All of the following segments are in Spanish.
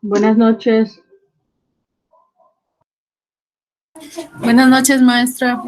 Buenas noches. Buenas noches, maestra.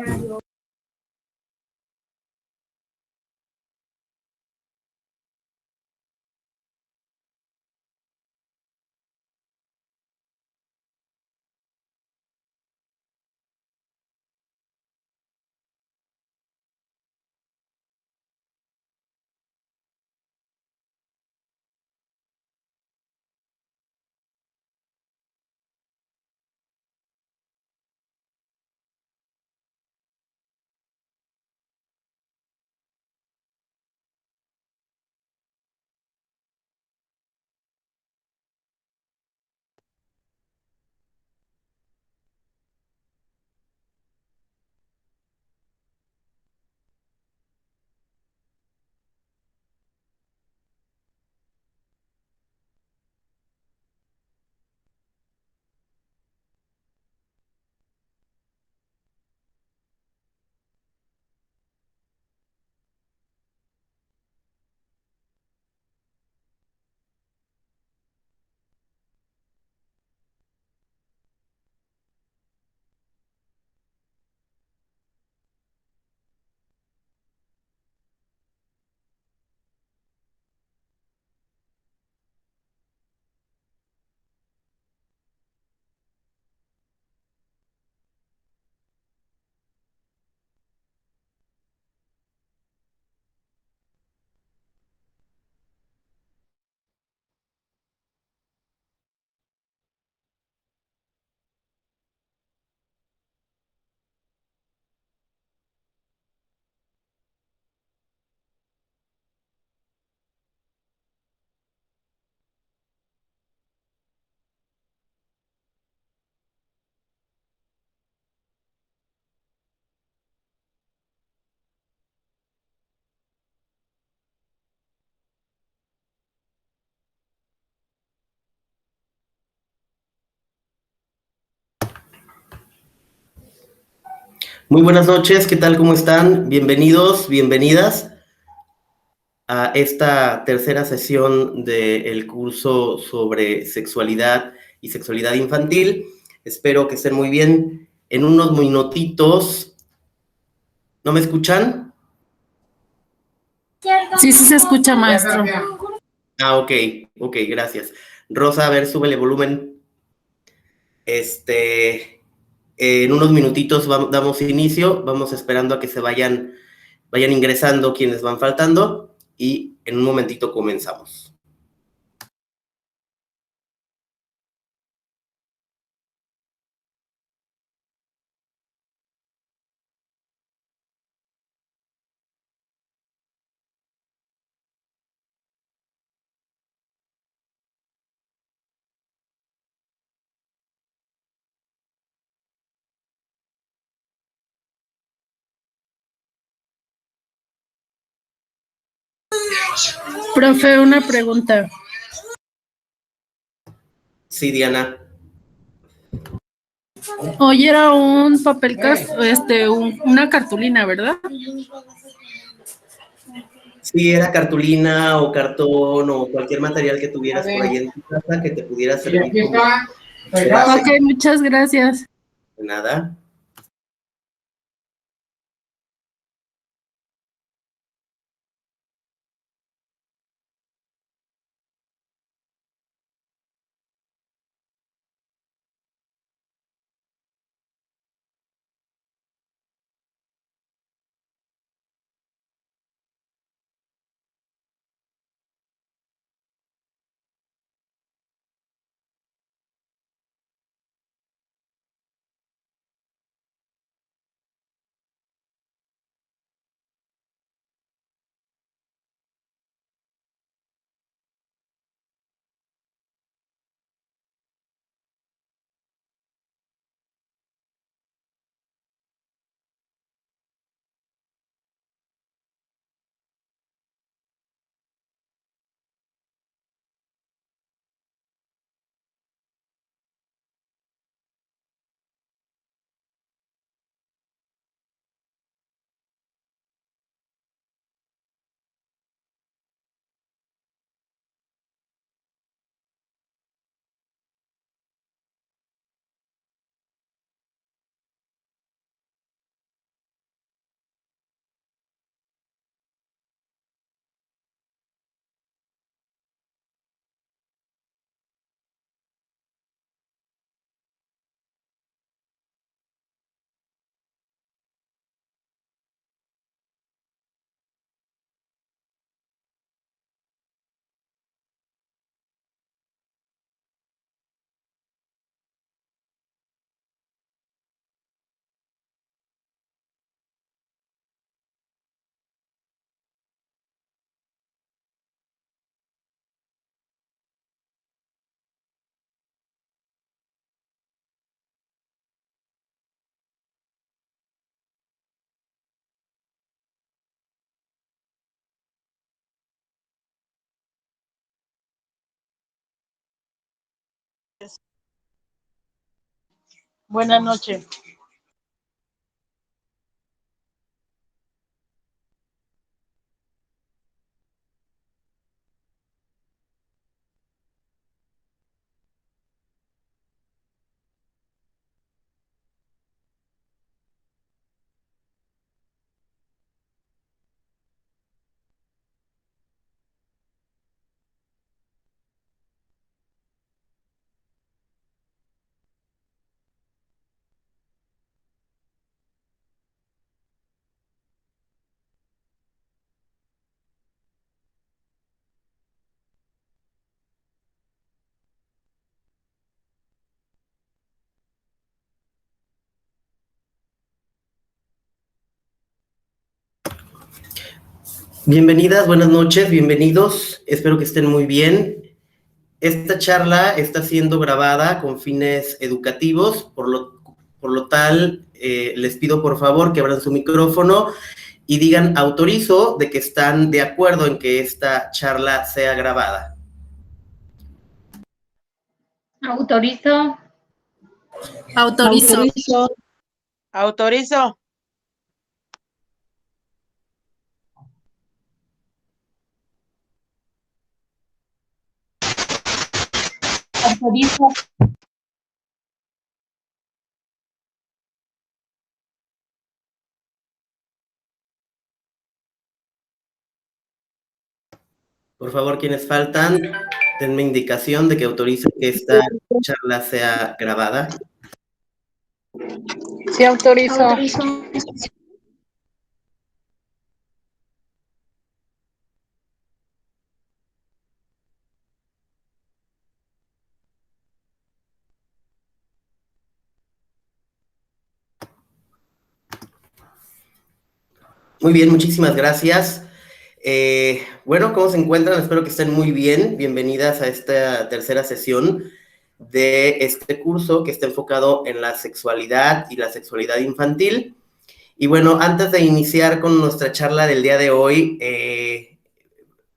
Muy buenas noches, ¿qué tal? ¿Cómo están? Bienvenidos, bienvenidas a esta tercera sesión del curso sobre sexualidad y sexualidad infantil. Espero que estén muy bien. En unos minutitos, ¿no me escuchan? Sí, sí se escucha, maestro. Ok, gracias. Rosa, a ver, súbele volumen. En unos minutitos damos inicio, vamos esperando a que se vayan ingresando quienes van faltando y en un momentito comenzamos. Profe, una pregunta. Sí, Diana. Hoy era un papel, una cartulina, ¿verdad? Sí, era cartulina o cartón o cualquier material que tuvieras por ahí en tu casa que te pudiera servir como base. Ok, muchas gracias. Nada. Buenas noches. Bienvenidas, buenas noches, bienvenidos. Espero que estén muy bien. Esta charla está siendo grabada con fines educativos, por lo tal, les pido por favor que abran su micrófono y digan autorizo de que están de acuerdo en que esta charla sea grabada. Autorizo. Autorizo. Autorizo. Autorizo. Por favor, quienes faltan, denme indicación de que autoricen que esta charla sea grabada. Sí, autorizo. Muy bien, muchísimas gracias. Bueno, ¿cómo se encuentran? Espero que estén muy bien. Bienvenidas a esta tercera sesión de este curso que está enfocado en la sexualidad y la sexualidad infantil. Y bueno, antes de iniciar con nuestra charla del día de hoy,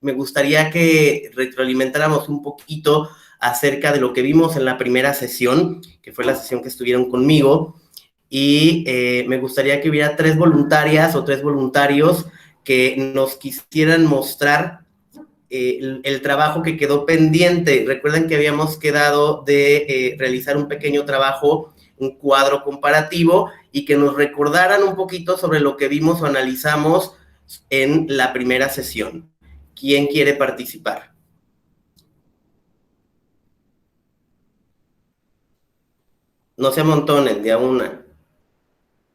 me gustaría que retroalimentáramos un poquito acerca de lo que vimos en la primera sesión, que fue la sesión que estuvieron conmigo, y me gustaría que hubiera 3 voluntarias o 3 voluntarios que nos quisieran mostrar el trabajo que quedó pendiente. Recuerden que habíamos quedado de realizar un pequeño trabajo, un cuadro comparativo, y que nos recordaran un poquito sobre lo que vimos o analizamos en la primera sesión. ¿Quién quiere participar? No se amontonen, de a una.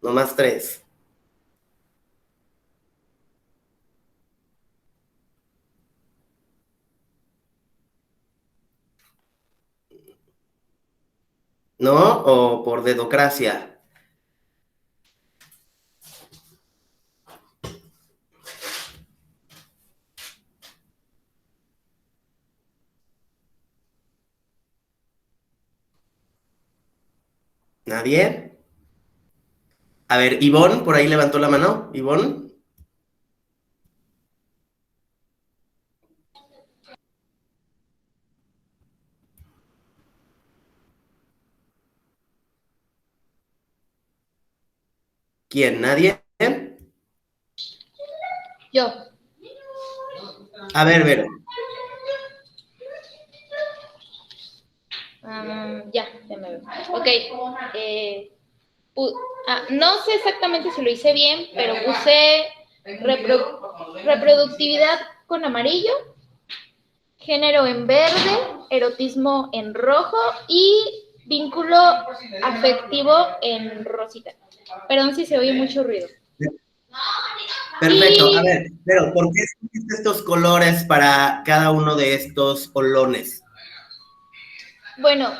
No más 3. ¿No? ¿O por dedocracia? ¿Nadie? A ver, Ivonne, por ahí levantó la mano. Ivonne. ¿Quién? ¿Nadie? Yo. A ver, Vero. Ya me veo. Ok. No sé exactamente si lo hice bien, pero puse reproductividad con amarillo, género en verde, erotismo en rojo y vínculo afectivo en rosita. Perdón si se oye mucho ruido. Perfecto. A ver, pero ¿por qué escogiste estos colores para cada uno de estos olones? Bueno,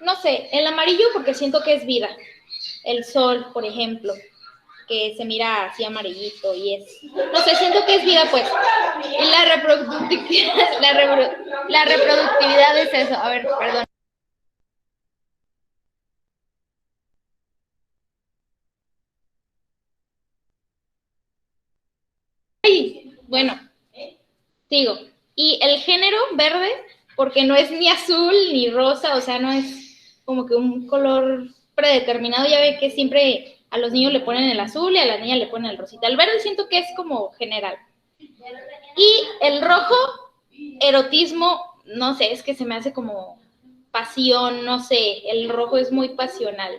no sé, el amarillo porque siento que es vida. El sol, por ejemplo, que se mira así amarillito y es, no sé, siento que es vida, pues. Y la reproductividad, la reproductividad es eso. A ver, perdón. Ay, bueno, sigo. Y el género verde porque no es ni azul ni rosa, o sea, no es como que un color predeterminado. Ya ve que siempre a los niños le ponen el azul y a las niñas le ponen el rosita. El verde siento que es como general. Y el rojo, erotismo, no sé, es que se me hace como pasión, no sé, el rojo es muy pasional.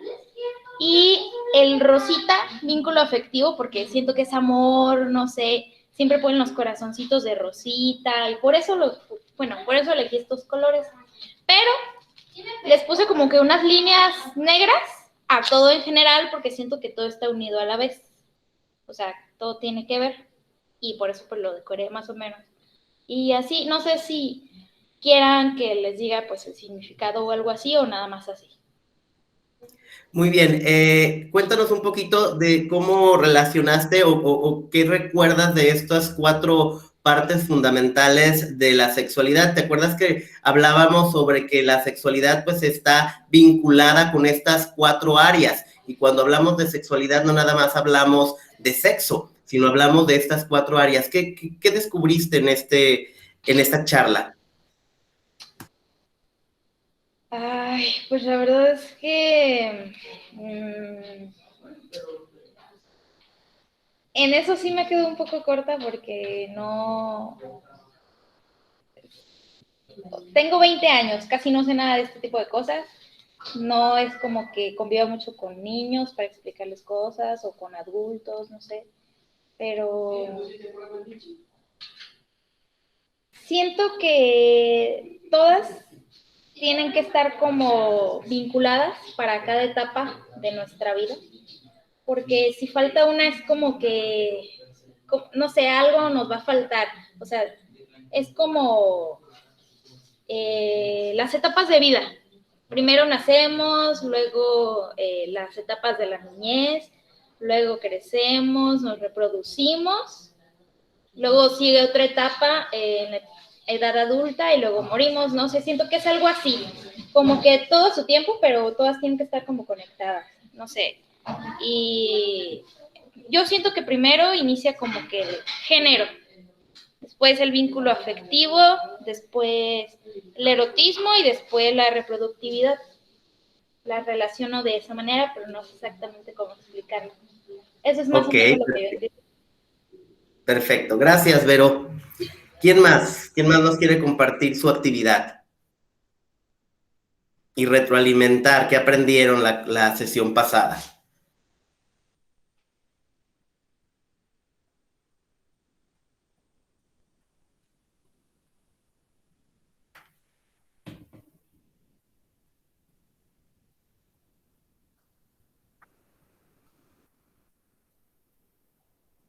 Y el rosita, vínculo afectivo, porque siento que es amor, no sé, siempre ponen los corazoncitos de rosita, y por eso por eso elegí estos colores. Pero les puse como que unas líneas negras a todo en general, porque siento que todo está unido a la vez. O sea, todo tiene que ver, y por eso pues lo decoré más o menos. Y así, no sé si quieran que les diga pues el significado o algo así, o nada más así. Muy bien, cuéntanos un poquito de cómo relacionaste o qué recuerdas de estas 4 partes fundamentales de la sexualidad. ¿Te acuerdas que hablábamos sobre que la sexualidad pues está vinculada con estas 4 áreas? Y cuando hablamos de sexualidad no nada más hablamos de sexo, sino hablamos de estas 4 áreas. ¿Qué descubriste en esta charla? Ay, pues la verdad es que en eso sí me quedo un poco corta porque no... Tengo 20 años, casi no sé nada de este tipo de cosas. No es como que conviva mucho con niños para explicarles cosas o con adultos, no sé. Pero siento que todas tienen que estar como vinculadas para cada etapa de nuestra vida, porque si falta una es como que, no sé, algo nos va a faltar. O sea, es como las etapas de vida. Primero nacemos, luego las etapas de la niñez, luego crecemos, nos reproducimos, luego sigue otra etapa en edad adulta y luego morimos, no sé, siento que es algo así, como que todo a su tiempo, pero todas tienen que estar como conectadas, no sé. Y yo siento que primero inicia como que el género, después el vínculo afectivo, después el erotismo y después la reproductividad. La relaciono de esa manera, pero no sé exactamente cómo explicarlo. Eso es más o menos lo que yo entiendo. Perfecto, gracias, Vero. ¿Quién más? ¿Quién más nos quiere compartir su actividad? Y retroalimentar qué aprendieron la sesión pasada.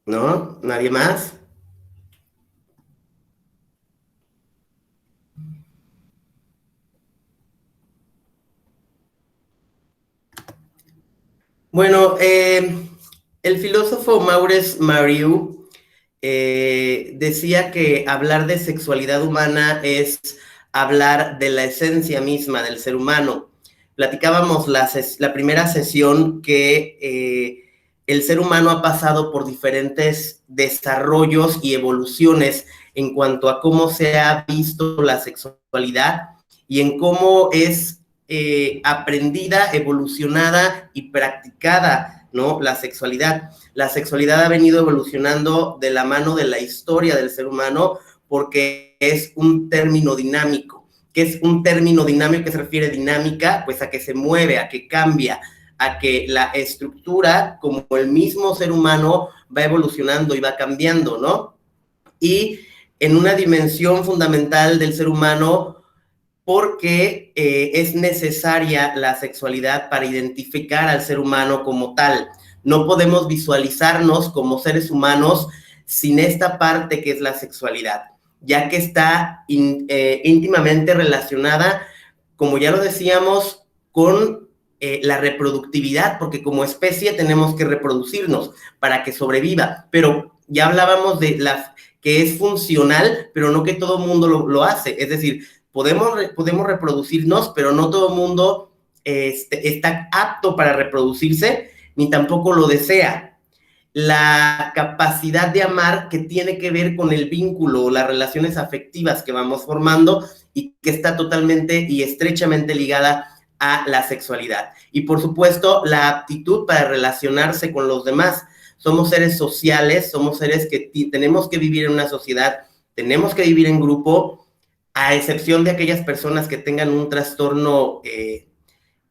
¿No? ¿Nadie más? Bueno, el filósofo Maurice Mariu decía que hablar de sexualidad humana es hablar de la esencia misma del ser humano. Platicábamos la primera sesión que el ser humano ha pasado por diferentes desarrollos y evoluciones en cuanto a cómo se ha visto la sexualidad y en cómo es aprendida, evolucionada y practicada, ¿no? La sexualidad. La sexualidad ha venido evolucionando de la mano de la historia del ser humano porque es un término dinámico. ¿Qué es un término dinámico? ¿Que se refiere dinámica? Pues a que se mueve, a que cambia, a que la estructura, como el mismo ser humano, va evolucionando y va cambiando, ¿no? Y en una dimensión fundamental del ser humano, porque es necesaria la sexualidad para identificar al ser humano como tal. No podemos visualizarnos como seres humanos sin esta parte que es la sexualidad, ya que está íntimamente relacionada, como ya lo decíamos, con la reproductividad, porque como especie tenemos que reproducirnos para que sobreviva, pero ya hablábamos de que es funcional, pero no que todo el mundo lo hace, es decir, podemos reproducirnos, pero no todo el mundo está apto para reproducirse, ni tampoco lo desea. la capacidad de amar que tiene que ver con el vínculo o las relaciones afectivas que vamos formando y que está totalmente y estrechamente ligada a la sexualidad. Y por supuesto, la aptitud para relacionarse con los demás. Somos seres sociales, somos seres que tenemos que vivir en una sociedad, tenemos que vivir en grupo, a excepción de aquellas personas que tengan un trastorno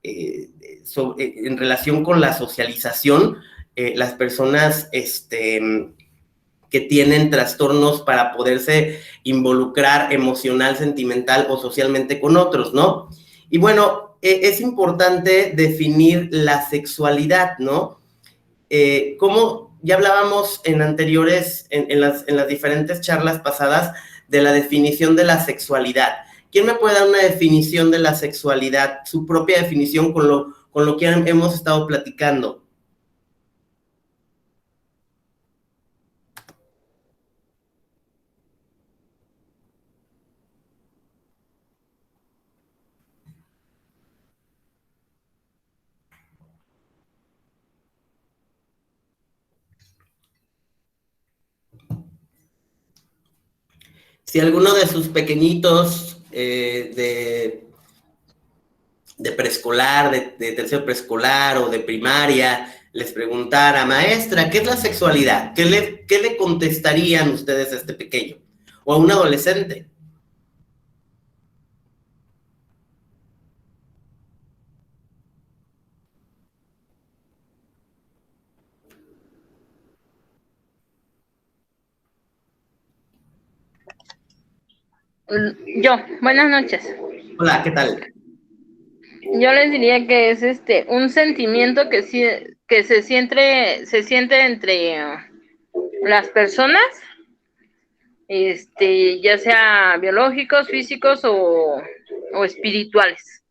en relación con la socialización, las personas que tienen trastornos para poderse involucrar emocional, sentimental o socialmente con otros, ¿no? Y bueno, es importante definir la sexualidad, ¿no? Como ya hablábamos en anteriores, en las diferentes charlas pasadas, de la definición de la sexualidad. ¿Quién me puede dar una definición de la sexualidad, su propia definición con lo que hemos estado platicando? Si alguno de sus pequeñitos de preescolar, de tercero preescolar o de primaria, les preguntara, maestra, ¿qué es la sexualidad? ¿Qué le contestarían ustedes a este pequeño? O a un adolescente. Yo, buenas noches. Hola, ¿qué tal? Yo les diría que es un sentimiento que se siente entre las personas, ya sea biológicos, físicos o espirituales.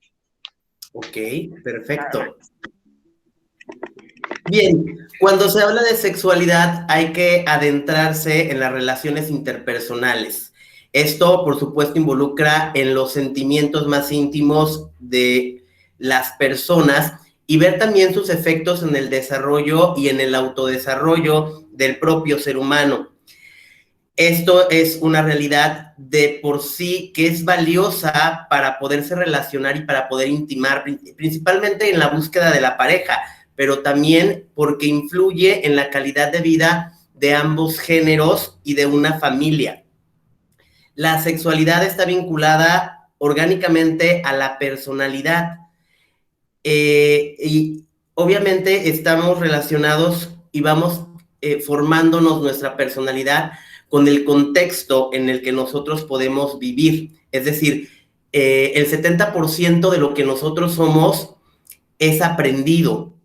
Ok, perfecto. Bien, cuando se habla de sexualidad hay que adentrarse en las relaciones interpersonales. Esto, por supuesto, involucra en los sentimientos más íntimos de las personas y ver también sus efectos en el desarrollo y en el autodesarrollo del propio ser humano. Esto es una realidad de por sí que es valiosa para poderse relacionar y para poder intimar, principalmente en la búsqueda de la pareja, pero también porque influye en la calidad de vida de ambos géneros y de una familia. La sexualidad está vinculada orgánicamente a la personalidad y obviamente estamos relacionados y vamos formándonos nuestra personalidad con el contexto en el que nosotros podemos vivir. Es decir, el 70% de lo que nosotros somos es aprendido,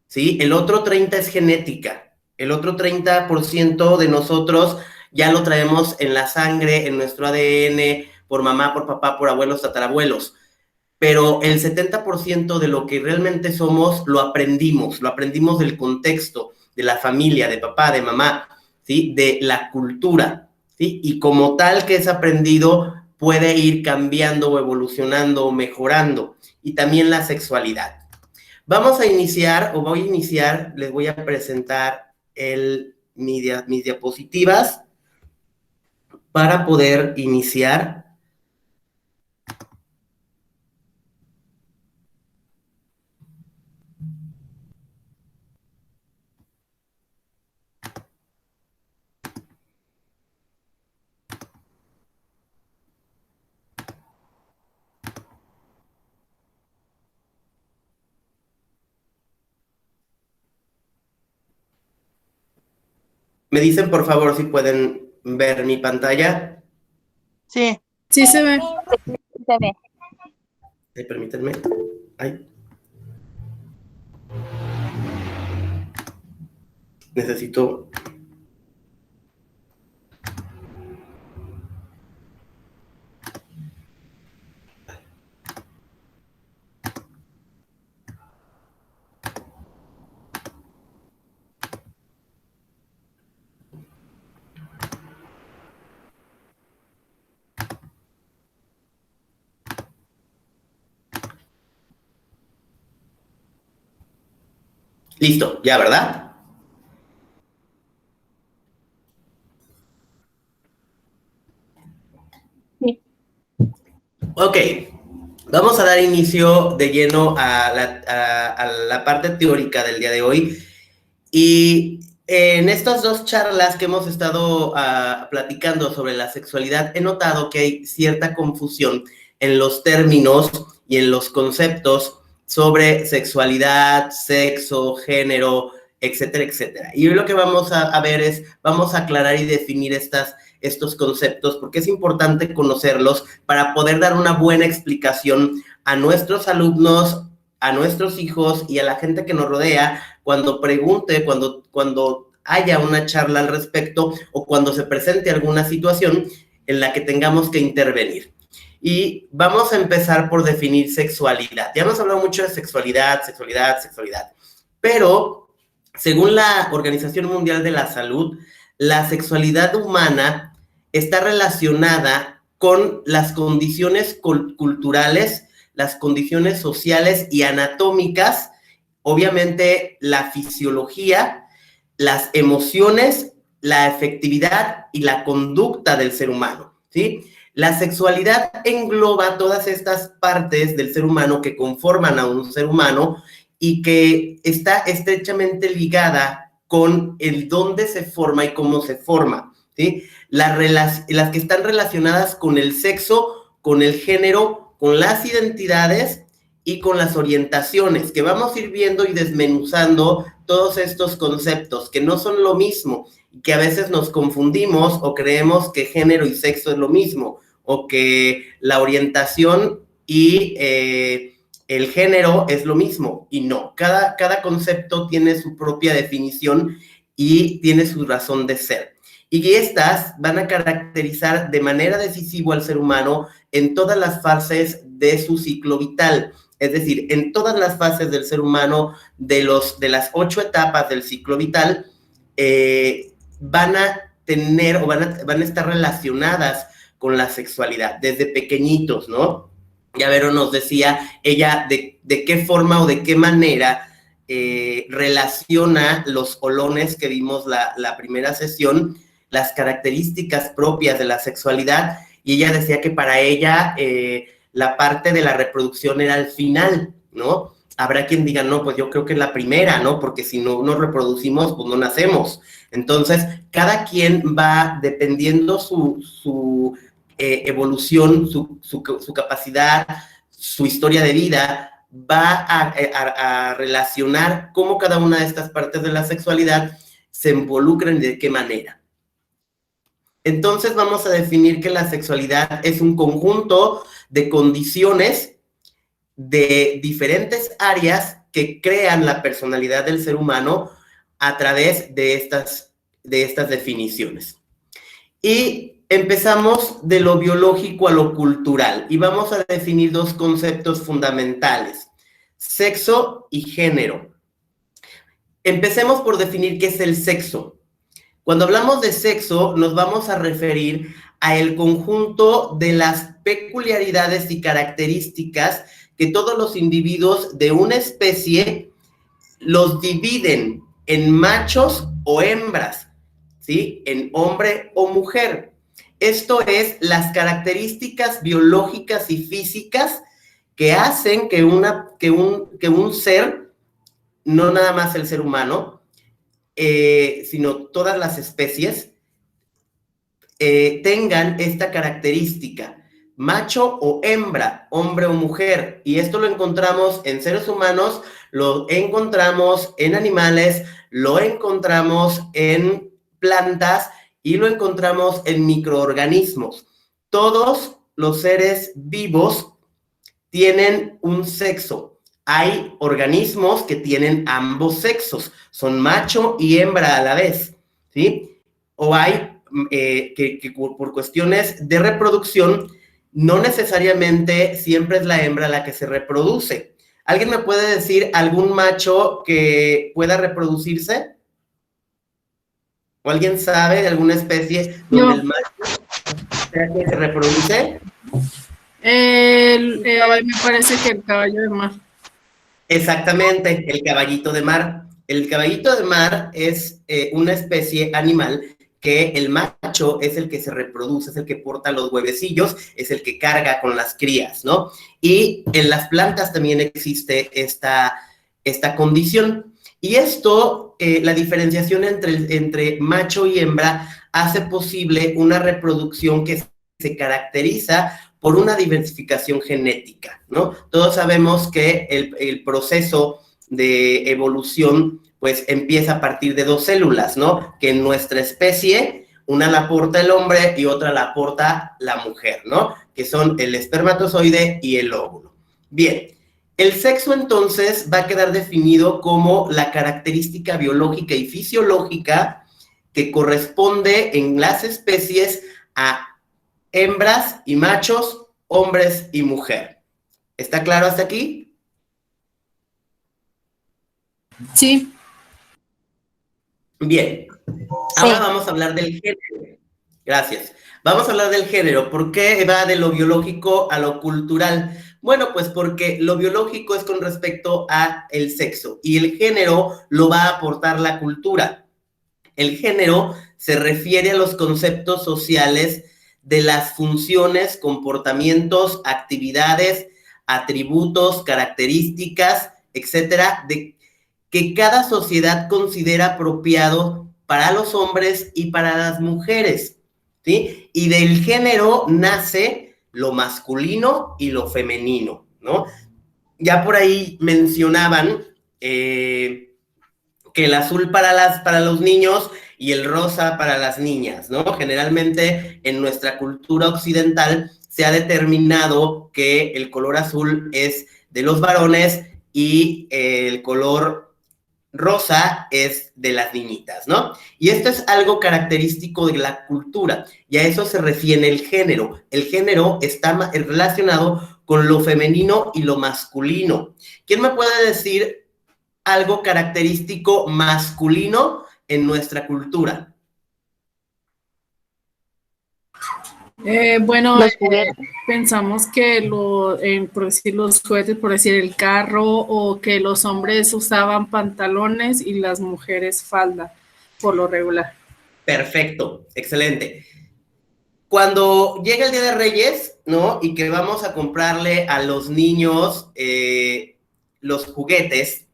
¿sí? El otro 30% es genética. El otro 30% de nosotros ya lo traemos en la sangre, en nuestro ADN, por mamá, por papá, por abuelos, tatarabuelos. Pero el 70% de lo que realmente somos lo aprendimos del contexto, de la familia, de papá, de mamá, ¿sí? De la cultura, ¿sí? Y como tal que es aprendido, puede ir cambiando o evolucionando o mejorando. Y también la sexualidad. Vamos a iniciar, o voy a iniciar, les voy a presentar mis diapositivas para poder iniciar. Me dicen, por favor, si pueden ver mi pantalla. Sí. Sí se ve. Se ve. Permítanme. Ay. Necesito. Listo, ya, ¿verdad? Ok, vamos a dar inicio de lleno a la parte teórica del día de hoy. Y en estas dos charlas que hemos estado platicando sobre la sexualidad, he notado que hay cierta confusión en los términos y en los conceptos sobre sexualidad, sexo, género, etcétera, etcétera. Y hoy lo que vamos a ver es, vamos a aclarar y definir estos conceptos, porque es importante conocerlos para poder dar una buena explicación a nuestros alumnos, a nuestros hijos y a la gente que nos rodea cuando pregunte, cuando haya una charla al respecto o cuando se presente alguna situación en la que tengamos que intervenir. Y vamos a empezar por definir sexualidad. Ya hemos hablado mucho de sexualidad, pero según la Organización Mundial de la Salud, la sexualidad humana está relacionada con las condiciones culturales, las condiciones sociales y anatómicas, obviamente la fisiología, las emociones, la efectividad y la conducta del ser humano, ¿sí? La sexualidad engloba todas estas partes del ser humano que conforman a un ser humano y que está estrechamente ligada con el dónde se forma y cómo se forma, ¿sí? Las que están relacionadas con el sexo, con el género, con las identidades y con las orientaciones, que vamos a ir viendo y desmenuzando todos estos conceptos, que no son lo mismo, que a veces nos confundimos o creemos que género y sexo es lo mismo, o que la orientación y el género es lo mismo, y no. Cada concepto tiene su propia definición y tiene su razón de ser. Y estas van a caracterizar de manera decisiva al ser humano en todas las fases de su ciclo vital. Es decir, en todas las fases del ser humano, de las 8 etapas del ciclo vital, van a tener o van a estar relacionadas con la sexualidad, desde pequeñitos, ¿no? Ya Vero nos decía ella de qué forma o de qué manera relaciona los olones que vimos la primera sesión, las características propias de la sexualidad, y ella decía que para ella la parte de la reproducción era el final, ¿no? Habrá quien diga, no, pues yo creo que es la primera, ¿no? Porque si no nos reproducimos, pues no nacemos. Entonces, cada quien va, dependiendo su evolución, su capacidad, su historia de vida, va a relacionar cómo cada una de estas partes de la sexualidad se involucran y de qué manera. Entonces vamos a definir que la sexualidad es un conjunto de condiciones de diferentes áreas que crean la personalidad del ser humano a través de estas definiciones. Y empezamos de lo biológico a lo cultural y vamos a definir dos conceptos fundamentales: sexo y género. Empecemos por definir qué es el sexo. Cuando hablamos de sexo, nos vamos a referir a el conjunto de las peculiaridades y características que todos los individuos de una especie los dividen en machos o hembras, ¿sí? En hombre o mujer. Esto es las características biológicas y físicas que hacen que un ser, no nada más el ser humano, sino todas las especies, tengan esta característica, macho o hembra, hombre o mujer, y esto lo encontramos en seres humanos, lo encontramos en animales, lo encontramos en plantas y lo encontramos en microorganismos. Todos los seres vivos tienen un sexo. Hay organismos que tienen ambos sexos, son macho y hembra a la vez, ¿sí? O hay que por cuestiones de reproducción, no necesariamente siempre es la hembra la que se reproduce. ¿Alguien me puede decir algún macho que pueda reproducirse? ¿O alguien sabe de alguna especie donde el macho sea que se reproduce? Me parece que el caballo de mar. Exactamente, el caballito de mar. El caballito de mar es una especie animal que el macho es el que se reproduce, es el que porta los huevecillos, es el que carga con las crías, ¿no? Y en las plantas también existe esta condición. Y esto, la diferenciación entre macho y hembra, hace posible una reproducción que se caracteriza por una diversificación genética, ¿no? Todos sabemos que el proceso de evolución, pues, empieza a partir de dos células, ¿no? Que en nuestra especie, una la aporta el hombre y otra la aporta la mujer, ¿no? Que son el espermatozoide y el óvulo. Bien, el sexo, entonces, va a quedar definido como la característica biológica y fisiológica que corresponde en las especies a hembras y machos, hombres y mujer. ¿Está claro hasta aquí? Sí. Bien. Ahora vamos a hablar del género. Gracias. Vamos a hablar del género. ¿Por qué va de lo biológico a lo cultural? Bueno, pues porque lo biológico es con respecto a el sexo y el género lo va a aportar la cultura. El género se refiere a los conceptos sociales de las funciones, comportamientos, actividades, atributos, características, etcétera, que cada sociedad considera apropiado para los hombres y para las mujeres, ¿sí? Y del género nace lo masculino y lo femenino, ¿no? Ya por ahí mencionaban que el azul para los niños y el rosa para las niñas, ¿no? Generalmente en nuestra cultura occidental se ha determinado que el color azul es de los varones y el color rosa es de las niñitas, ¿no? Y esto es algo característico de la cultura, y a eso se refiere el género. El género está relacionado con lo femenino y lo masculino. ¿Quién me puede decir algo característico masculino en nuestra cultura? Bueno, pensamos que por decir los juguetes, por decir el carro, o que los hombres usaban pantalones y las mujeres falda, por lo regular. Perfecto, excelente. Cuando llega el Día de Reyes, ¿no? Y que vamos a comprarle a los niños los juguetes,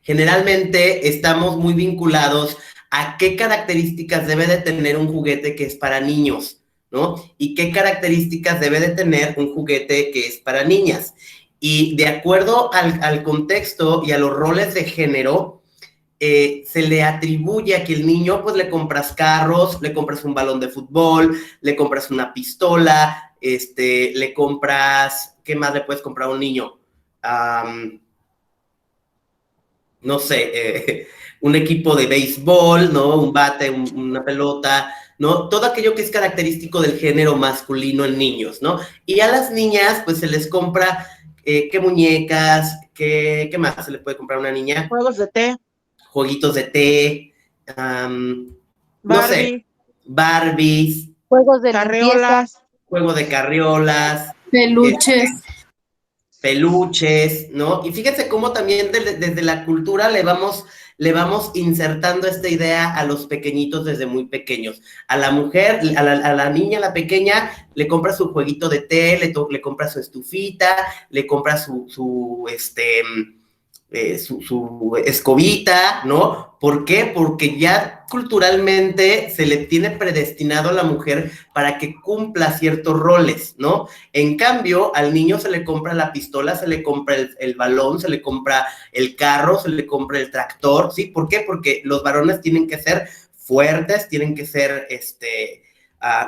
generalmente estamos muy vinculados a qué características debe de tener un juguete que es para niños, ¿no? Y qué características debe de tener un juguete que es para niñas. Y de acuerdo al contexto y a los roles de género, se le atribuye a que el niño, pues, le compras carros, le compras un balón de fútbol, le compras una pistola, le compras, ¿qué más le puedes comprar a un niño? No sé, un equipo de béisbol, ¿no? Un bate, una pelota, ¿no? Todo aquello que es característico del género masculino en niños, ¿no? Y a las niñas, pues, se les compra, ¿qué muñecas? ¿Qué más se le puede comprar a una niña? Juegos de té. Jueguitos de té, no sé, Barbies. Juegos de Carriolas. Juego de carriolas. Peluches, ¿no? Y fíjense cómo también desde la cultura le vamos insertando esta idea a los pequeñitos desde muy pequeños. A la mujer, a la niña, a la pequeña, le compra su jueguito de té, le compra su estufita, le compra su escobita, ¿no? ¿Por qué? Porque ya culturalmente se le tiene predestinado a la mujer para que cumpla ciertos roles, ¿no? En cambio, al niño se le compra la pistola, se le compra el balón, se le compra el carro, se le compra el tractor, ¿sí? ¿Por qué? Porque los varones tienen que ser fuertes, tienen que ser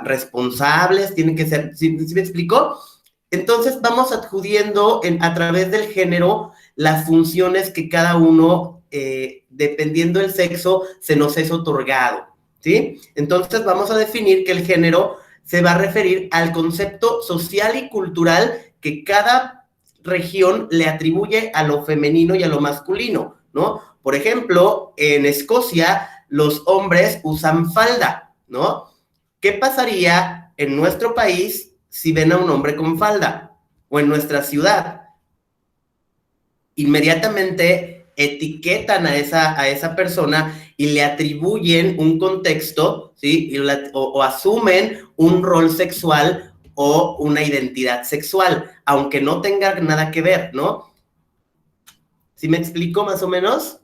responsables, tienen que ser, ¿sí me explicó? Entonces vamos adjudiendo a través del género las funciones que cada uno, dependiendo del sexo, se nos es otorgado, ¿sí? Entonces vamos a definir que el género se va a referir al concepto social y cultural que cada región le atribuye a lo femenino y a lo masculino, ¿no? Por ejemplo, en Escocia los hombres usan falda, ¿no? ¿Qué pasaría en nuestro país si ven a un hombre con falda? O en nuestra ciudad. Inmediatamente etiquetan a esa persona y le atribuyen un contexto, ¿sí? O asumen un rol sexual o una identidad sexual, aunque no tenga nada que ver, ¿no? ¿Sí me explico más o menos?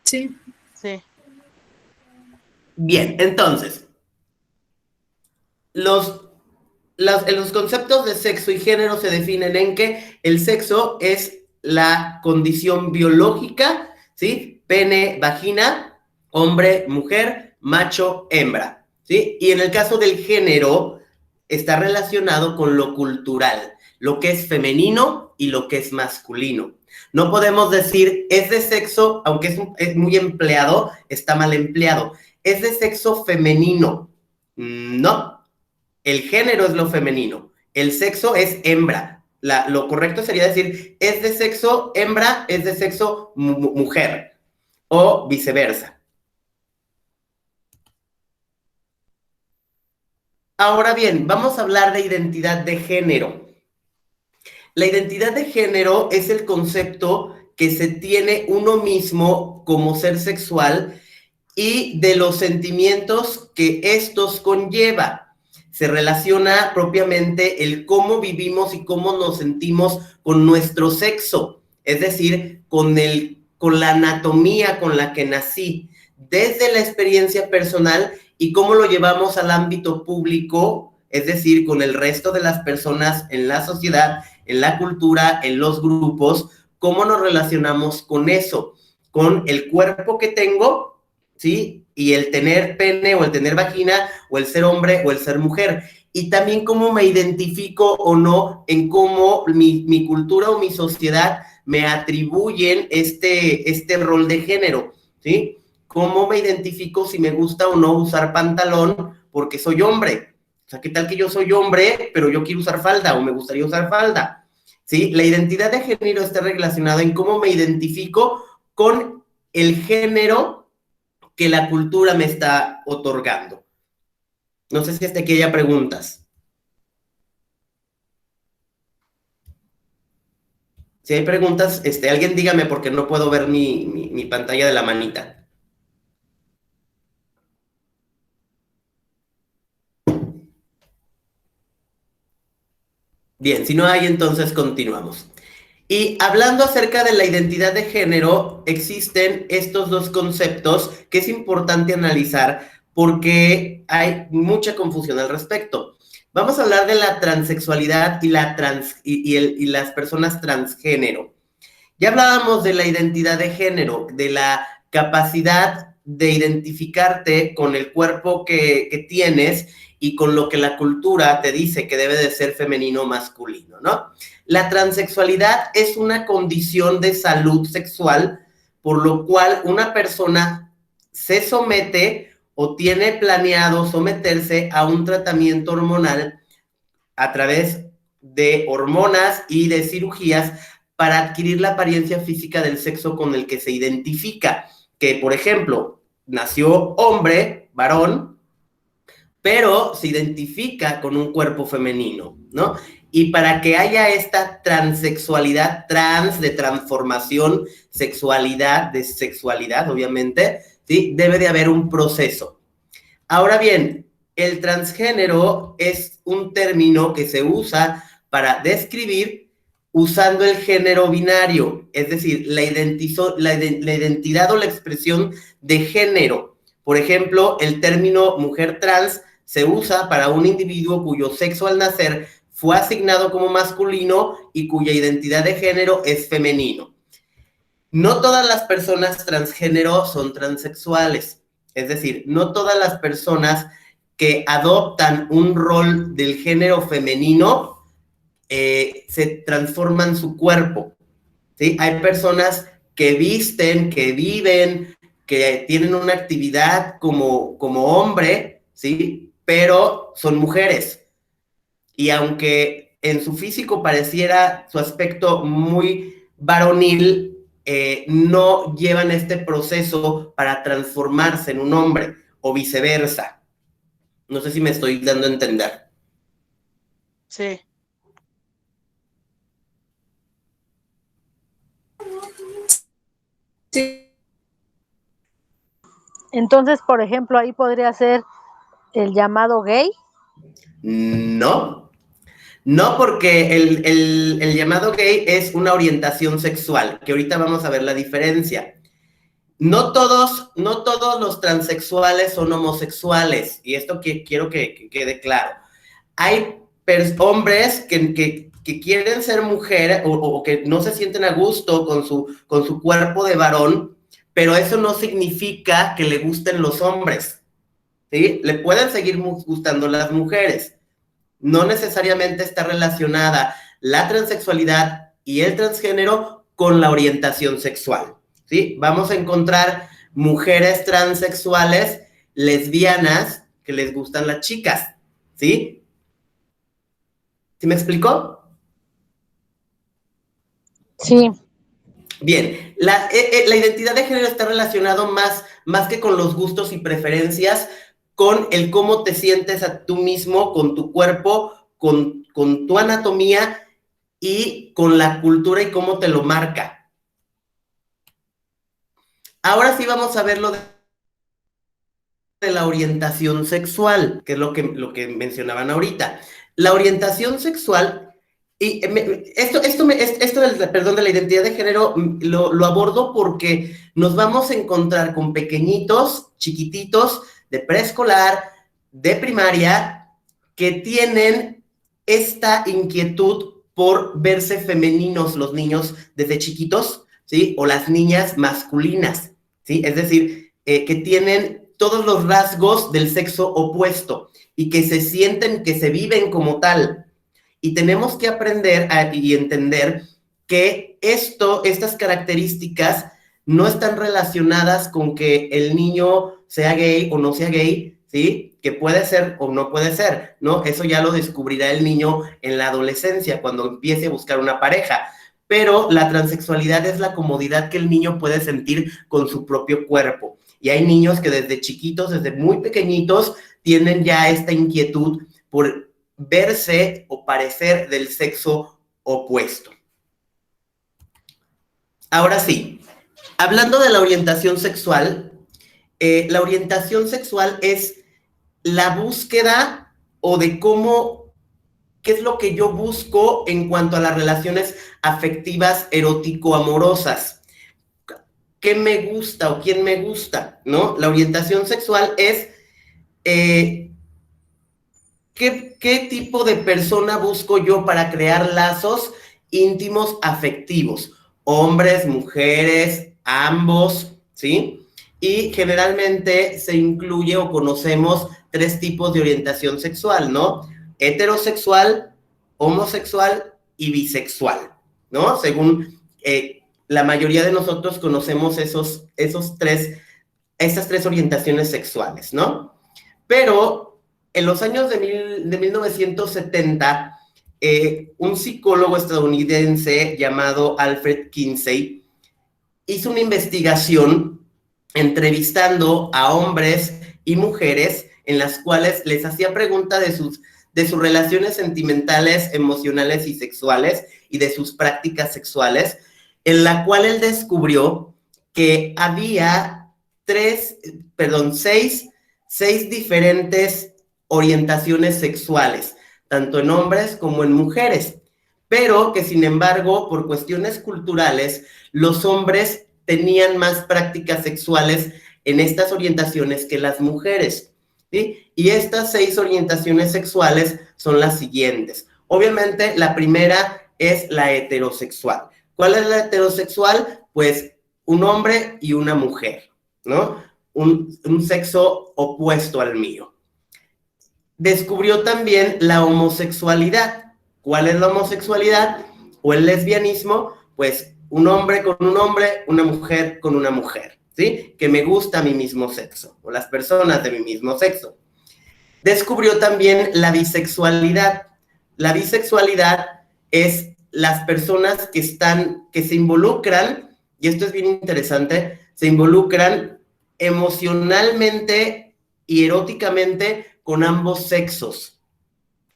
Sí. Sí. Bien, entonces, los conceptos de sexo y género se definen en que el sexo es la condición biológica, ¿sí? Pene, vagina, hombre, mujer, macho, hembra, ¿sí? Y en el caso del género, está relacionado con lo cultural, lo que es femenino y lo que es masculino. No podemos decir es de sexo, aunque es muy empleado, está mal empleado. Es de sexo femenino. No, el género es lo femenino, el sexo es hembra. Lo correcto sería decir, es de sexo hembra, es de sexo mujer, o viceversa. Ahora bien, vamos a hablar de identidad de género. La identidad de género es el concepto que se tiene uno mismo como ser sexual y de los sentimientos que estos conlleva. Se relaciona propiamente el cómo vivimos y cómo nos sentimos con nuestro sexo, es decir, con la anatomía con la que nací, desde la experiencia personal y cómo lo llevamos al ámbito público, es decir, con el resto de las personas en la sociedad, en la cultura, en los grupos, cómo nos relacionamos con eso, con el cuerpo que tengo, ¿sí? Y el tener pene o el tener vagina o el ser hombre o el ser mujer. Y también cómo me identifico o no en cómo mi cultura o mi sociedad me atribuyen este rol de género, ¿sí? Cómo me identifico si me gusta o no usar pantalón porque soy hombre. O sea, ¿qué tal que yo soy hombre, pero yo quiero usar falda o me gustaría usar falda? ¿Sí? La identidad de género está relacionada en cómo me identifico con el género que la cultura me está otorgando. No sé si hasta aquí haya preguntas. Si hay preguntas, alguien dígame porque no puedo ver mi pantalla de la manita. Bien, si no hay, entonces continuamos. Y hablando acerca de la identidad de género, existen estos dos conceptos que es importante analizar porque hay mucha confusión al respecto. Vamos a hablar de la transexualidad y las personas transgénero. Ya hablábamos de la identidad de género, de la capacidad de identificarte con el cuerpo que tienes y con lo que la cultura te dice que debe de ser femenino o masculino, ¿no? La transexualidad es una condición de salud sexual por lo cual una persona se somete o tiene planeado someterse a un tratamiento hormonal a través de hormonas y de cirugías para adquirir la apariencia física del sexo con el que se identifica. Que, por ejemplo, nació hombre, varón, pero se identifica con un cuerpo femenino, ¿no? Y para que haya esta transexualidad, de transformación, sexualidad, de sexualidad, obviamente, ¿sí? Debe de haber un proceso. Ahora bien, el transgénero es un término que se usa para describir usando el género binario, es decir, la identidad o la expresión de género. Por ejemplo, el término mujer trans se usa para un individuo cuyo sexo al nacer fue asignado como masculino y cuya identidad de género es femenino. No todas las personas transgénero son transexuales, es decir, no todas las personas que adoptan un rol del género femenino se transforman su cuerpo, ¿sí? Hay personas que visten, que viven, que tienen una actividad como hombre, ¿sí? Pero son mujeres. Y aunque en su físico pareciera su aspecto muy varonil, no llevan este proceso para transformarse en un hombre o viceversa. No sé si me estoy dando a entender. Sí. Sí. Entonces, por ejemplo, ahí podría ser el llamado gay. No, no, porque el llamado gay es una orientación sexual, que ahorita vamos a ver la diferencia. No todos los transexuales son homosexuales, y esto quiero que quede claro. Hay hombres que quieren ser mujer o que no se sienten a gusto con su cuerpo de varón, pero eso no significa que le gusten los hombres, ¿sí? Le pueden seguir gustando las mujeres. No necesariamente está relacionada la transexualidad y el transgénero con la orientación sexual, ¿sí? Vamos a encontrar mujeres transexuales, lesbianas, que les gustan las chicas, ¿sí? ¿Sí me explicó? Sí. Bien, la identidad de género está relacionado más que con los gustos y preferencias, con el cómo te sientes a tú mismo, con tu cuerpo, con tu anatomía y con la cultura y cómo te lo marca. Ahora sí vamos a ver lo de la orientación sexual, que es lo que mencionaban ahorita. La orientación sexual, y esto de la identidad de género lo abordo porque nos vamos a encontrar con pequeñitos, chiquititos, de preescolar, de primaria, que tienen esta inquietud por verse femeninos los niños desde chiquitos, ¿sí? O las niñas masculinas, ¿sí? Es decir, que tienen todos los rasgos del sexo opuesto y que se sienten, que se viven como tal. Y tenemos que aprender y entender que estas características no están relacionadas con que el niño sea gay o no sea gay, ¿sí? Que puede ser o no puede ser, ¿no? Eso ya lo descubrirá el niño en la adolescencia, cuando empiece a buscar una pareja. Pero la transexualidad es la comodidad que el niño puede sentir con su propio cuerpo. Y hay niños que desde chiquitos, desde muy pequeñitos, tienen ya esta inquietud por verse o parecer del sexo opuesto. Ahora sí, hablando de la orientación sexual es la búsqueda o de qué es lo que yo busco en cuanto a las relaciones afectivas erótico-amorosas. ¿Qué me gusta o quién me gusta? ¿No? La orientación sexual es ¿qué tipo de persona busco yo para crear lazos íntimos afectivos? Hombres, mujeres, ambos, ¿sí? Y generalmente se incluye o conocemos 3 tipos de orientación sexual, ¿no? Heterosexual, homosexual y bisexual, ¿no? Según la mayoría de nosotros conocemos estas 3 orientaciones sexuales, ¿no? Pero en los años de 1970, un psicólogo estadounidense llamado Alfred Kinsey hizo una investigación entrevistando a hombres y mujeres en las cuales les hacía preguntas de sus relaciones sentimentales, emocionales y sexuales y de sus prácticas sexuales, en la cual él descubrió que había 6 diferentes orientaciones sexuales, tanto en hombres como en mujeres, pero que sin embargo, por cuestiones culturales, los hombres tenían más prácticas sexuales en estas orientaciones que las mujeres, ¿sí? Y estas 6 orientaciones sexuales son las siguientes. Obviamente, la primera es la heterosexual. ¿Cuál es la heterosexual? Pues un hombre y una mujer, ¿no? Un sexo opuesto al mío. Descubrió también la homosexualidad. ¿Cuál es la homosexualidad? O el lesbianismo, pues un hombre con un hombre, una mujer con una mujer, ¿sí? Que me gusta mi mismo sexo, o las personas de mi mismo sexo. Descubrió también la bisexualidad. La bisexualidad es las personas que se involucran, y esto es bien interesante, se involucran emocionalmente y eróticamente con ambos sexos.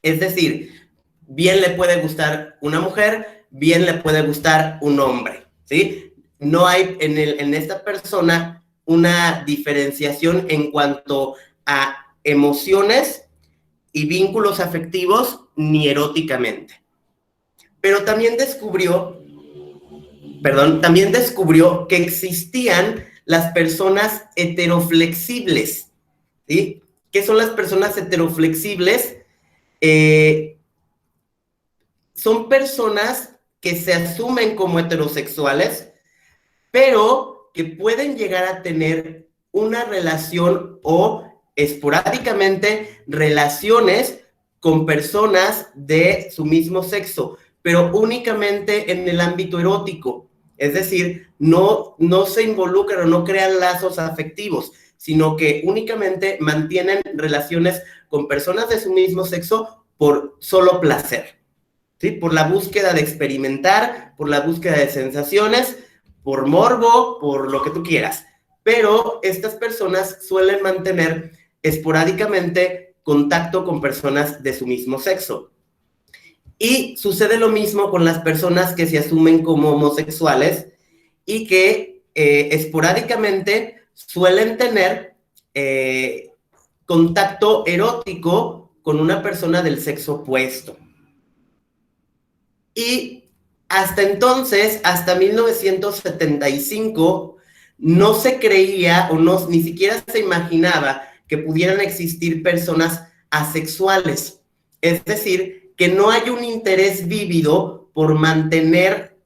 Es decir, bien le puede gustar una mujer, bien le puede gustar un hombre, ¿sí? No hay en esta persona una diferenciación en cuanto a emociones y vínculos afectivos ni eróticamente. Pero también descubrió que existían las personas heteroflexibles, ¿sí? ¿Qué son las personas heteroflexibles? Son personas que se asumen como heterosexuales, pero que pueden llegar a tener una relación o esporádicamente relaciones con personas de su mismo sexo, pero únicamente en el ámbito erótico. Es decir, no se involucran o no crean lazos afectivos, sino que únicamente mantienen relaciones con personas de su mismo sexo por solo placer, ¿sí? Por la búsqueda de experimentar, por la búsqueda de sensaciones, por morbo, por lo que tú quieras. Pero estas personas suelen mantener esporádicamente contacto con personas de su mismo sexo. Y sucede lo mismo con las personas que se asumen como homosexuales y que esporádicamente suelen tener contacto erótico con una persona del sexo opuesto. Y hasta entonces, hasta 1975, no se creía o ni siquiera se imaginaba que pudieran existir personas asexuales. Es decir, que no hay un interés vívido por mantener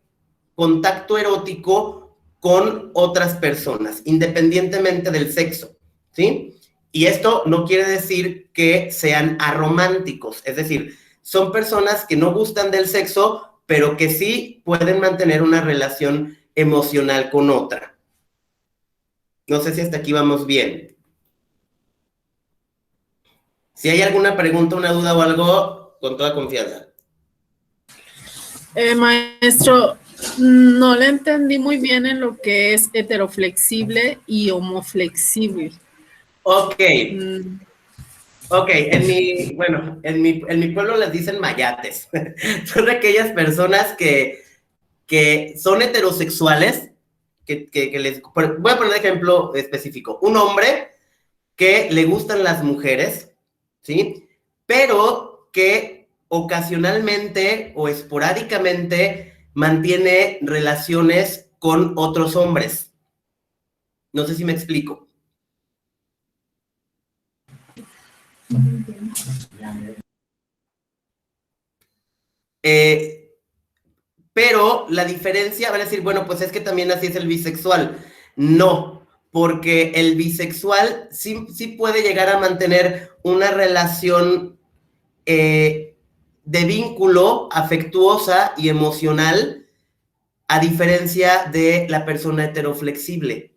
contacto erótico con otras personas, independientemente del sexo, ¿sí? Y esto no quiere decir que sean arománticos, es decir, son personas que no gustan del sexo, pero que sí pueden mantener una relación emocional con otra. No sé si hasta aquí vamos bien. Si hay alguna pregunta, una duda o algo, con toda confianza. Maestro, no le entendí muy bien en lo que es heteroflexible y homoflexible. Ok. Ok, en mi pueblo les dicen mayates. Son aquellas personas que son heterosexuales, voy a poner un ejemplo específico. Un hombre que le gustan las mujeres, ¿sí? Pero que ocasionalmente o esporádicamente mantiene relaciones con otros hombres. No sé si me explico. Pero la diferencia, van a decir, bueno, pues es que también así es el bisexual. No, porque el bisexual sí puede llegar a mantener una relación de vínculo afectuosa y emocional, a diferencia de la persona heteroflexible.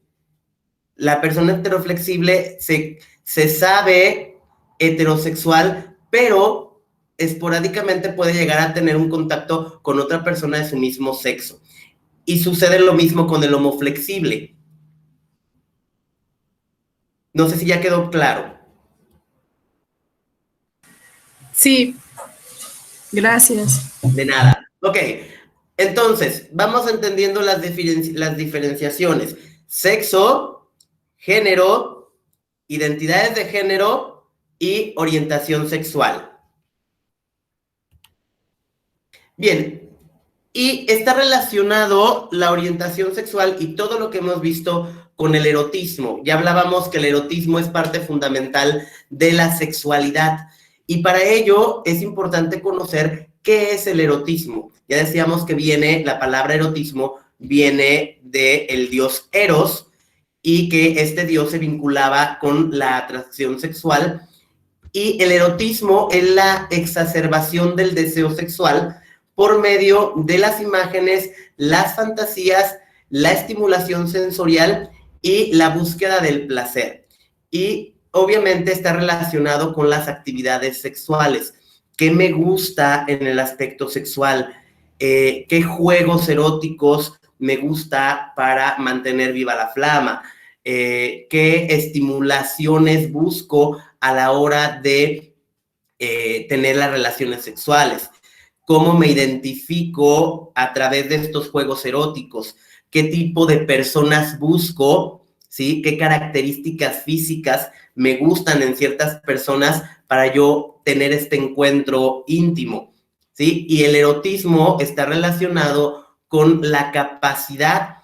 La persona heteroflexible se sabe heterosexual, pero esporádicamente puede llegar a tener un contacto con otra persona de su mismo sexo. Y sucede lo mismo con el homoflexible. No sé si ya quedó claro. Sí, gracias. De nada. Ok, entonces, vamos entendiendo las diferenciaciones. Sexo, género, identidades de género y orientación sexual. Bien, y está relacionado la orientación sexual y todo lo que hemos visto con el erotismo. Ya hablábamos que el erotismo es parte fundamental de la sexualidad y para ello es importante conocer qué es el erotismo. Ya decíamos que la palabra erotismo viene del dios Eros y que este dios se vinculaba con la atracción sexual y el erotismo es la exacerbación del deseo sexual por medio de las imágenes, las fantasías, la estimulación sensorial y la búsqueda del placer. Y obviamente está relacionado con las actividades sexuales. ¿Qué me gusta en el aspecto sexual? ¿Qué juegos eróticos me gusta para mantener viva la flama? ¿Qué estimulaciones busco a la hora de tener las relaciones sexuales? ¿Cómo me identifico a través de estos juegos eróticos? ¿Qué tipo de personas busco ¿sí? ¿Qué características físicas me gustan en ciertas personas para yo tener este encuentro íntimo, ¿sí? Y el erotismo está relacionado con la capacidad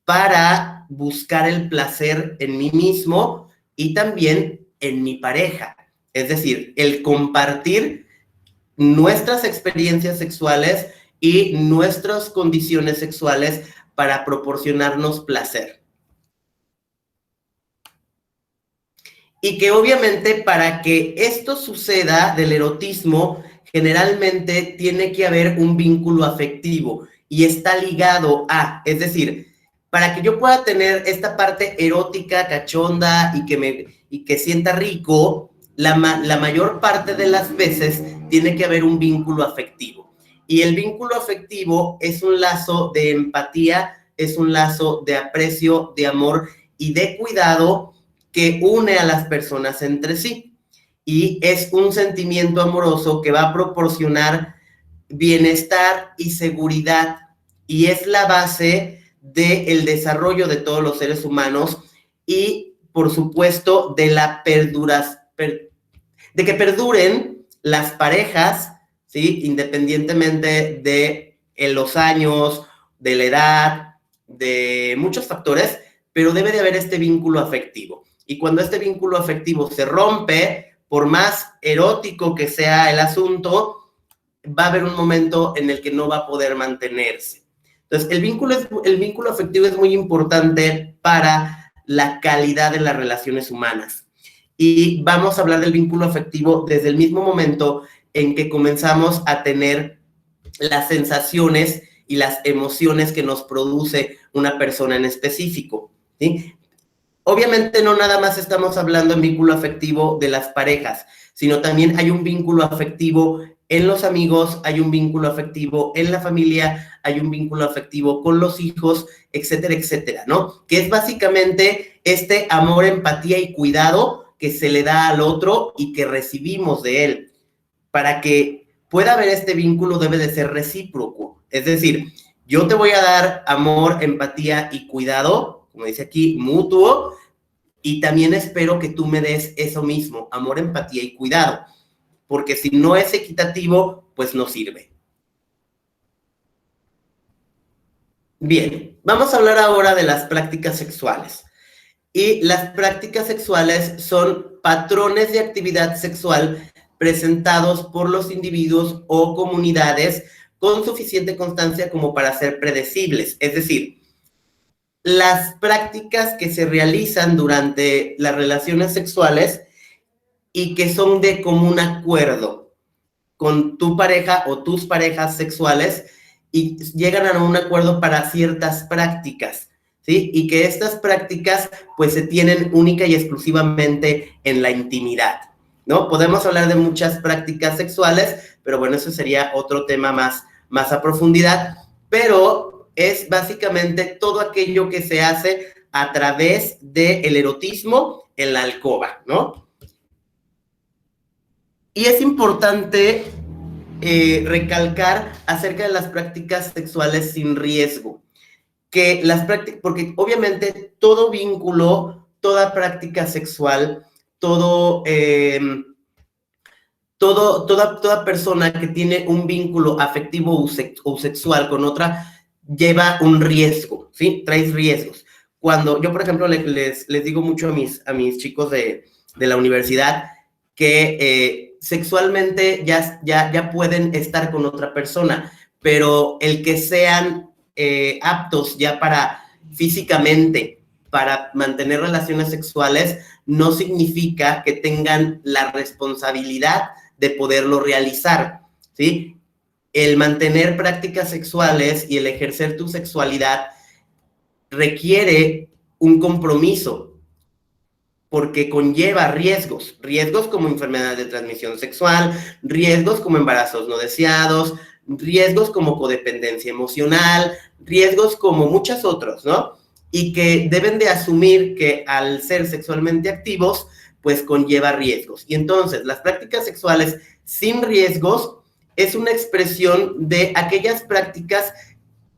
para buscar el placer en mí mismo y también en mi pareja. Es decir, el compartir nuestras experiencias sexuales y nuestras condiciones sexuales para proporcionarnos placer. Y que obviamente para que esto suceda del erotismo, generalmente tiene que haber un vínculo afectivo y está ligado a, es decir, para que yo pueda tener esta parte erótica, cachonda y que sienta rico, la mayor parte de las veces tiene que haber un vínculo afectivo. Y el vínculo afectivo es un lazo de empatía, es un lazo de aprecio, de amor y de cuidado que une a las personas entre sí. Y es un sentimiento amoroso que va a proporcionar bienestar y seguridad. Y es la base del desarrollo de todos los seres humanos y, por supuesto, de de que perduren las parejas, ¿sí? Independientemente de los años, de la edad, de muchos factores, pero debe de haber este vínculo afectivo. Y cuando este vínculo afectivo se rompe, por más erótico que sea el asunto, va a haber un momento en el que no va a poder mantenerse. Entonces, el vínculo afectivo es muy importante para la calidad de las relaciones humanas. Y vamos a hablar del vínculo afectivo desde el mismo momento en que comenzamos a tener las sensaciones y las emociones que nos produce una persona en específico, ¿sí? Obviamente no nada más estamos hablando en vínculo afectivo de las parejas, sino también hay un vínculo afectivo en los amigos, hay un vínculo afectivo en la familia, hay un vínculo afectivo con los hijos, etcétera, etcétera, ¿no? Que es básicamente este amor, empatía y cuidado que se le da al otro y que recibimos de él. Para que pueda haber este vínculo debe de ser recíproco. Es decir, yo te voy a dar amor, empatía y cuidado, como dice aquí, mutuo, y también espero que tú me des eso mismo, amor, empatía y cuidado, porque si no es equitativo, pues no sirve. Bien, vamos a hablar ahora de las prácticas sexuales. Y las prácticas sexuales son patrones de actividad sexual presentados por los individuos o comunidades con suficiente constancia como para ser predecibles. Es decir, las prácticas que se realizan durante las relaciones sexuales y que son de común acuerdo con tu pareja o tus parejas sexuales y llegan a un acuerdo para ciertas prácticas, ¿sí? Y que estas prácticas pues se tienen única y exclusivamente en la intimidad, ¿no? Podemos hablar de muchas prácticas sexuales, pero bueno, eso sería otro tema más a profundidad, pero es básicamente todo aquello que se hace a través del erotismo en la alcoba, ¿no? Y es importante recalcar acerca de las prácticas sexuales sin riesgo, que las prácticas, porque obviamente todo vínculo, toda práctica sexual, toda persona que tiene un vínculo afectivo o sexual con otra lleva un riesgo, ¿sí? Trae riesgos. Cuando yo, por ejemplo, les digo mucho a mis chicos de la universidad que sexualmente ya pueden estar con otra persona, pero el que sean aptos ya físicamente para mantener relaciones sexuales no significa que tengan la responsabilidad de poderlo realizar, ¿sí? El mantener prácticas sexuales y el ejercer tu sexualidad requiere un compromiso porque conlleva riesgos como enfermedades de transmisión sexual, riesgos como embarazos no deseados, riesgos como codependencia emocional, riesgos como muchos otros, ¿no? Y que deben de asumir que al ser sexualmente activos, pues conlleva riesgos. Y entonces, las prácticas sexuales sin riesgos es una expresión de aquellas prácticas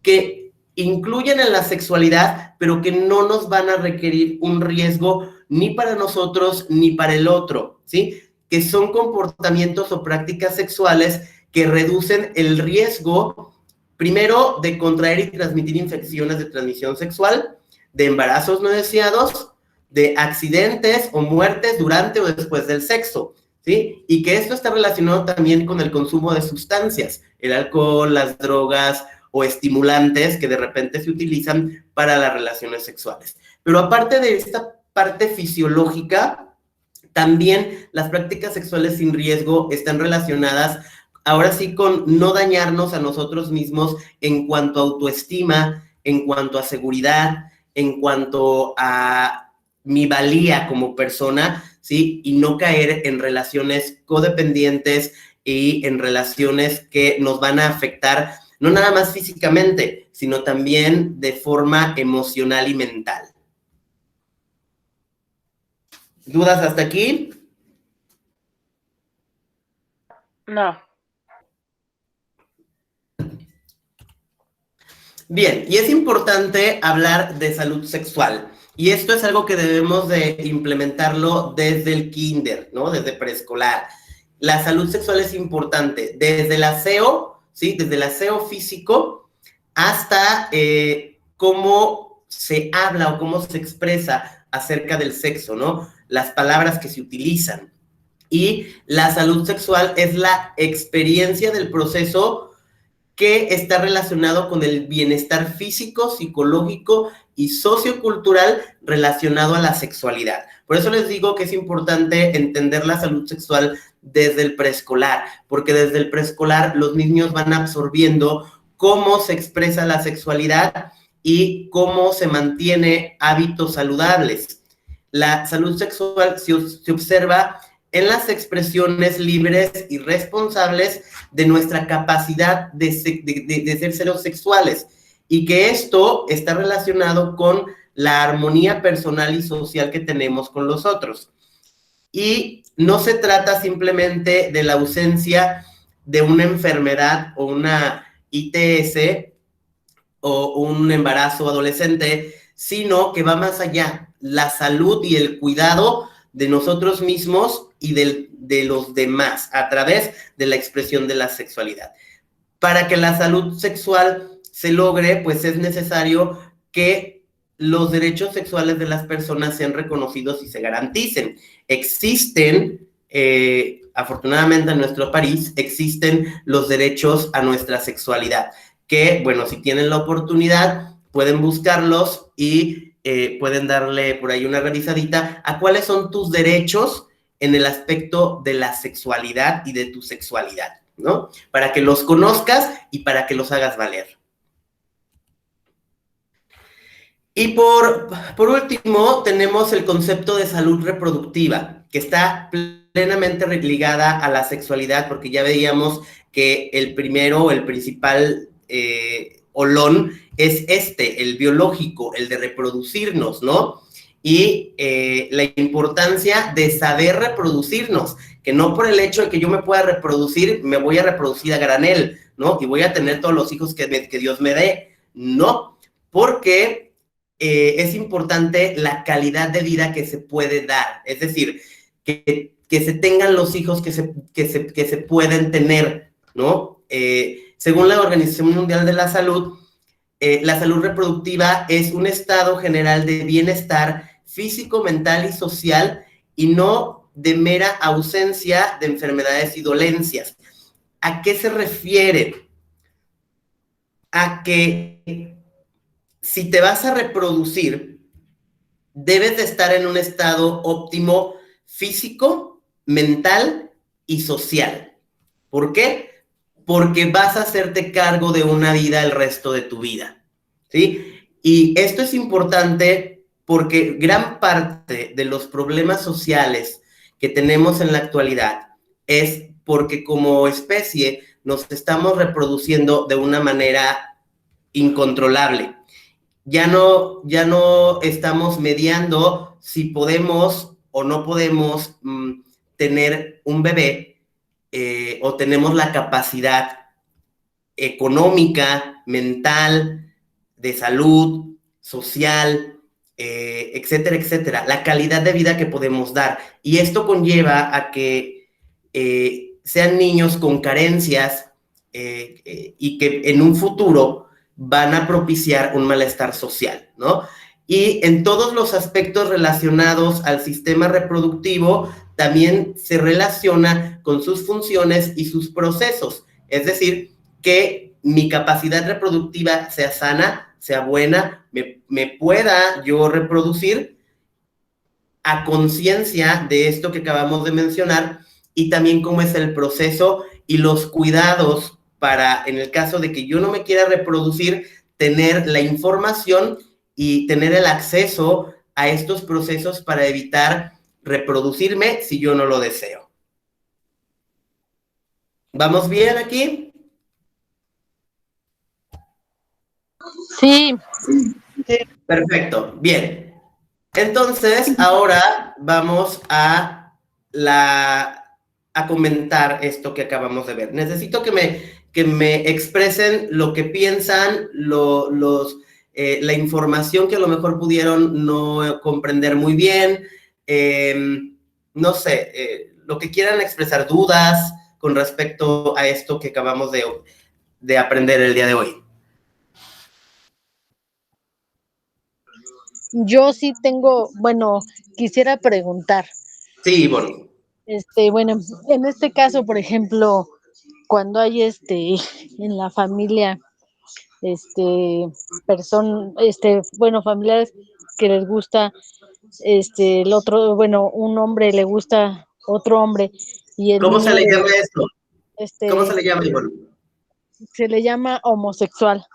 que incluyen en la sexualidad, pero que no nos van a requerir un riesgo ni para nosotros ni para el otro, ¿sí? Que son comportamientos o prácticas sexuales que reducen el riesgo, primero, de contraer y transmitir infecciones de transmisión sexual, de embarazos no deseados, de accidentes o muertes durante o después del sexo, ¿sí? Y que esto está relacionado también con el consumo de sustancias, el alcohol, las drogas o estimulantes que de repente se utilizan para las relaciones sexuales. Pero aparte de esta parte fisiológica, también las prácticas sexuales sin riesgo están relacionadas ahora sí con no dañarnos a nosotros mismos en cuanto a autoestima, en cuanto a seguridad, en cuanto a mi valía como persona, ¿sí? Y no caer en relaciones codependientes y en relaciones que nos van a afectar no nada más físicamente, sino también de forma emocional y mental. ¿Dudas hasta aquí? No. Bien, y es importante hablar de salud sexual. Y esto es algo que debemos de implementarlo desde el kinder, ¿no? Desde preescolar. La salud sexual es importante, desde el aseo, ¿sí? Desde el aseo físico hasta cómo se habla o cómo se expresa acerca del sexo, ¿no? Las palabras que se utilizan. Y la salud sexual es la experiencia del proceso que está relacionado con el bienestar físico, psicológico y sociocultural relacionado a la sexualidad. Por eso les digo que es importante entender la salud sexual desde el preescolar, porque desde el preescolar los niños van absorbiendo cómo se expresa la sexualidad y cómo se mantiene hábitos saludables. La salud sexual se observa en las expresiones libres y responsables de nuestra capacidad de ser seres sexuales, y que esto está relacionado con la armonía personal y social que tenemos con los otros. Y no se trata simplemente de la ausencia de una enfermedad o una ITS o un embarazo adolescente, sino que va más allá. La salud y el cuidado de nosotros mismos y de los demás a través de la expresión de la sexualidad. Para que la salud sexual se logre, pues es necesario que los derechos sexuales de las personas sean reconocidos y se garanticen. Existen, afortunadamente en nuestro país, existen los derechos a nuestra sexualidad, que, bueno, si tienen la oportunidad, pueden buscarlos y pueden darle por ahí una revisadita a cuáles son tus derechos en el aspecto de la sexualidad y de tu sexualidad, ¿no? Para que los conozcas y para que los hagas valer. Y por último, tenemos el concepto de salud reproductiva, que está plenamente ligada a la sexualidad, porque ya veíamos que el principal olón es el biológico, el de reproducirnos, ¿no? Y la importancia de saber reproducirnos, que no por el hecho de que yo me pueda reproducir, me voy a reproducir a granel, ¿no? Y voy a tener todos los hijos que Dios me dé. No, porque es importante la calidad de vida que se puede dar, es decir, que se tengan los hijos que se pueden tener, ¿no? Según la Organización Mundial de la salud reproductiva es un estado general de bienestar físico, mental y social, y no de mera ausencia de enfermedades y dolencias. ¿A qué se refiere? A que si te vas a reproducir, debes de estar en un estado óptimo físico, mental y social. ¿Por qué? Porque vas a hacerte cargo de una vida el resto de tu vida, ¿sí? Y esto es importante porque gran parte de los problemas sociales que tenemos en la actualidad es porque como especie nos estamos reproduciendo de una manera incontrolable. Ya no estamos mediando si podemos o no podemos tener un bebé, o tenemos la capacidad económica, mental, de salud, social, etcétera, etcétera, la calidad de vida que podemos dar. Y esto conlleva a que sean niños con carencias y que en un futuro van a propiciar un malestar social, ¿no? Y en todos los aspectos relacionados al sistema reproductivo también se relaciona con sus funciones y sus procesos. Es decir, que mi capacidad reproductiva sea sana, sea buena, me pueda yo reproducir a conciencia de esto que acabamos de mencionar, y también cómo es el proceso y los cuidados para, en el caso de que yo no me quiera reproducir, tener la información y tener el acceso a estos procesos para evitar reproducirme si yo no lo deseo. ¿Vamos bien aquí? Sí. Perfecto, bien. Entonces, ahora vamos a comentar esto que acabamos de ver. Necesito que me expresen lo que piensan, la información que a lo mejor pudieron no comprender muy bien, no sé, lo que quieran expresar, dudas con respecto a esto que acabamos de aprender el día de hoy. Yo sí tengo, bueno, quisiera preguntar. Sí, Ivonne. Bueno, en este caso, por ejemplo, cuando hay en la familia, familiares que les gusta, el otro, bueno, un hombre le gusta otro hombre y el ¿Cómo se niño le llama esto? ¿Cómo se le llama, Ivonne? se le llama homosexual.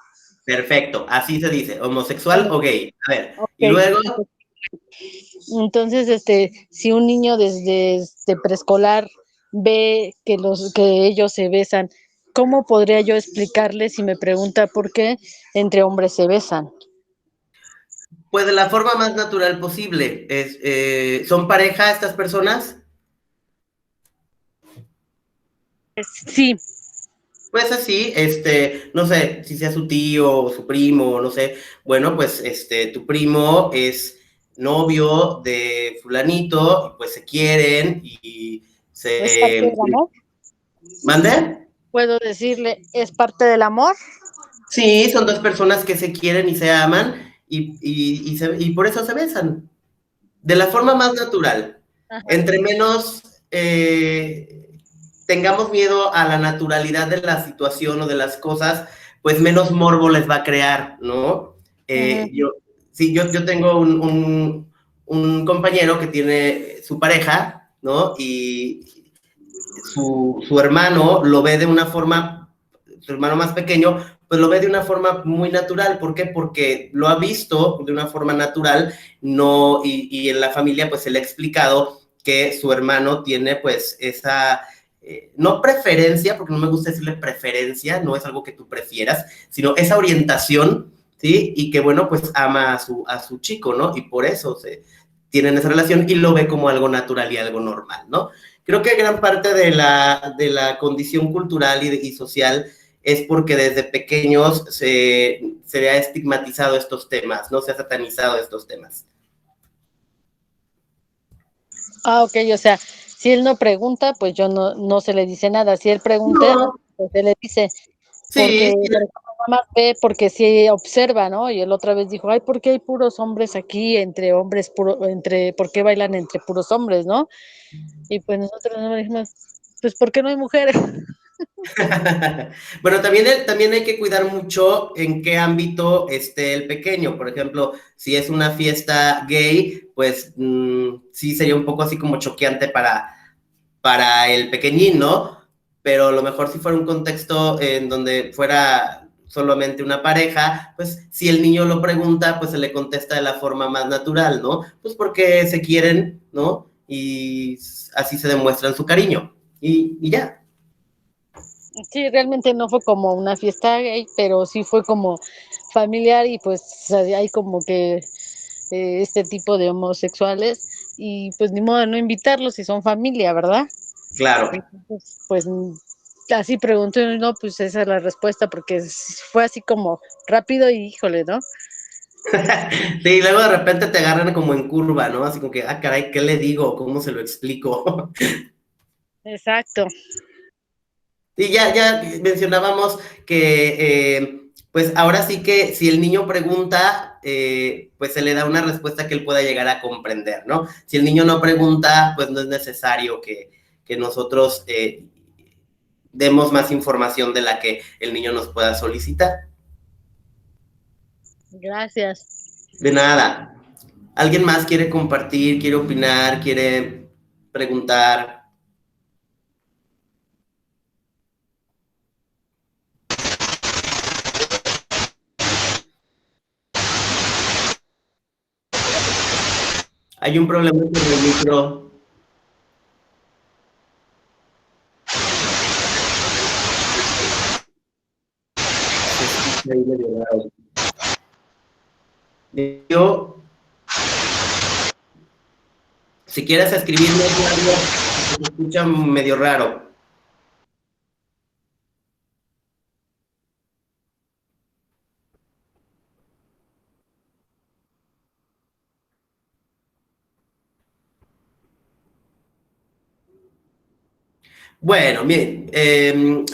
Perfecto, así se dice, homosexual o gay. A ver, y Okay. luego... Entonces, si un niño desde preescolar ve que ellos se besan, ¿cómo podría yo explicarle si me pregunta por qué entre hombres se besan? Pues de la forma más natural posible. ¿Son pareja estas personas? Sí. Pues así, no sé, si sea su tío o su primo, no sé. Bueno, pues tu primo es novio de fulanito, y pues se quieren y ¿Es parte se... del amor? ¿Mande? ¿Puedo decirle, es parte del amor? Sí, son dos personas que se quieren y se aman y por eso se besan. De la forma más natural. Ajá. Entre menos tengamos miedo a la naturalidad de la situación o de las cosas, pues menos morbo les va a crear, ¿no? Yo tengo un compañero que tiene su pareja, ¿no? Y su hermano lo ve de una forma, su hermano más pequeño, pues lo ve de una forma muy natural. ¿Por qué? Porque lo ha visto de una forma natural, no, y en la familia pues se le ha explicado que su hermano tiene pues esa, no preferencia, porque no me gusta decirle preferencia, no es algo que tú prefieras, sino esa orientación, ¿sí? Y que bueno, pues ama a su chico, ¿no? Y por eso tienen esa relación y lo ve como algo natural y algo normal, ¿no? Creo que gran parte de la condición cultural y social es porque desde pequeños se ha estigmatizado estos temas, ¿no? Se ha satanizado estos temas. Ah, ok, o sea, si él no pregunta, pues yo no se le dice nada. Si él pregunta, No. pues se le dice. Sí, Porque mamá ve, porque sí observa, ¿no? Y él otra vez dijo, ay, ¿por qué hay puros hombres aquí, entre hombres, ¿por qué bailan entre puros hombres, no? Y pues nosotros nos dijimos, pues, ¿por qué no hay mujeres? Bueno, también hay que cuidar mucho en qué ámbito esté el pequeño. Por ejemplo, si es una fiesta gay, pues sí sería un poco así como choqueante para el pequeñín, ¿no? Pero a lo mejor si fuera un contexto en donde fuera solamente una pareja, pues si el niño lo pregunta, pues se le contesta de la forma más natural, ¿no? Pues porque se quieren, ¿no? Y así se demuestran su cariño. Y ya. Sí, realmente no fue como una fiesta gay, pero sí fue como familiar y pues hay como que este tipo de homosexuales y pues ni modo de no invitarlos si son familia, ¿verdad? Claro. Entonces, pues así preguntó y no, pues esa es la respuesta, porque fue así como rápido y híjole, ¿no? Sí, luego de repente te agarran como en curva, ¿no? Así como que, ah, caray, ¿qué le digo? ¿Cómo se lo explico? Exacto. Y ya mencionábamos que, pues ahora sí que si el niño pregunta, pues se le da una respuesta que él pueda llegar a comprender, ¿no? Si el niño no pregunta, pues no es necesario que nosotros demos más información de la que el niño nos pueda solicitar. Gracias. De nada. ¿Alguien más quiere compartir, quiere opinar, quiere preguntar? Hay un problema con el micro. Se escucha ahí medio raro. Yo, si quieres escribirme, Claudio, se escucha medio raro. Bueno, bien,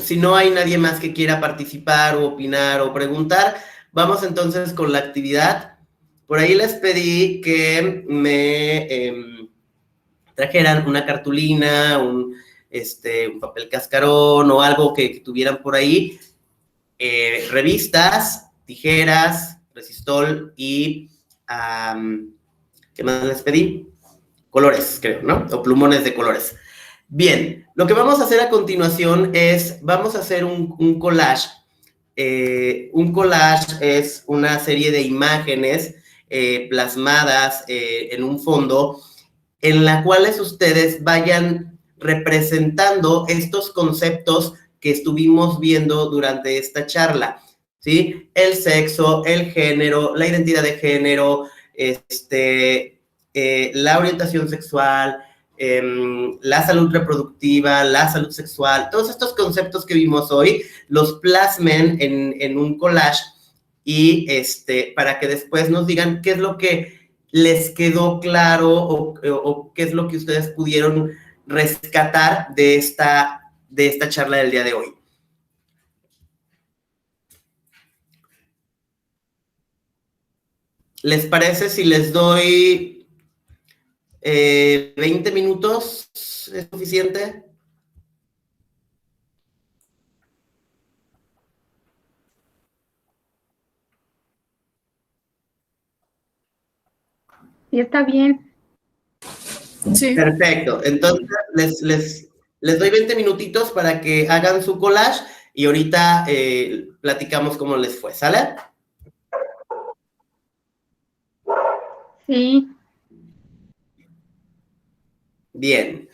si no hay nadie más que quiera participar o opinar o preguntar, vamos entonces con la actividad. Por ahí les pedí que me trajeran una cartulina, un papel cascarón o algo que tuvieran por ahí, revistas, tijeras, resistol y, ¿qué más les pedí? Colores, creo, ¿no? O plumones de colores. Bien, lo que vamos a hacer a continuación es, vamos a hacer un collage. Un collage es una serie de imágenes plasmadas en un fondo en las cuales ustedes vayan representando estos conceptos que estuvimos viendo durante esta charla, ¿sí? El sexo, el género, la identidad de género, la orientación sexual, la salud reproductiva, la salud sexual, todos estos conceptos que vimos hoy, los plasmen en un collage y para que después nos digan qué es lo que les quedó claro o qué es lo que ustedes pudieron rescatar de esta charla del día de hoy. ¿Les parece si les doy 20 minutos? ¿Es suficiente? Sí, está bien. Sí. Perfecto. Entonces, les doy 20 minutitos para que hagan su collage y ahorita platicamos cómo les fue, ¿sale? Sí. Bien.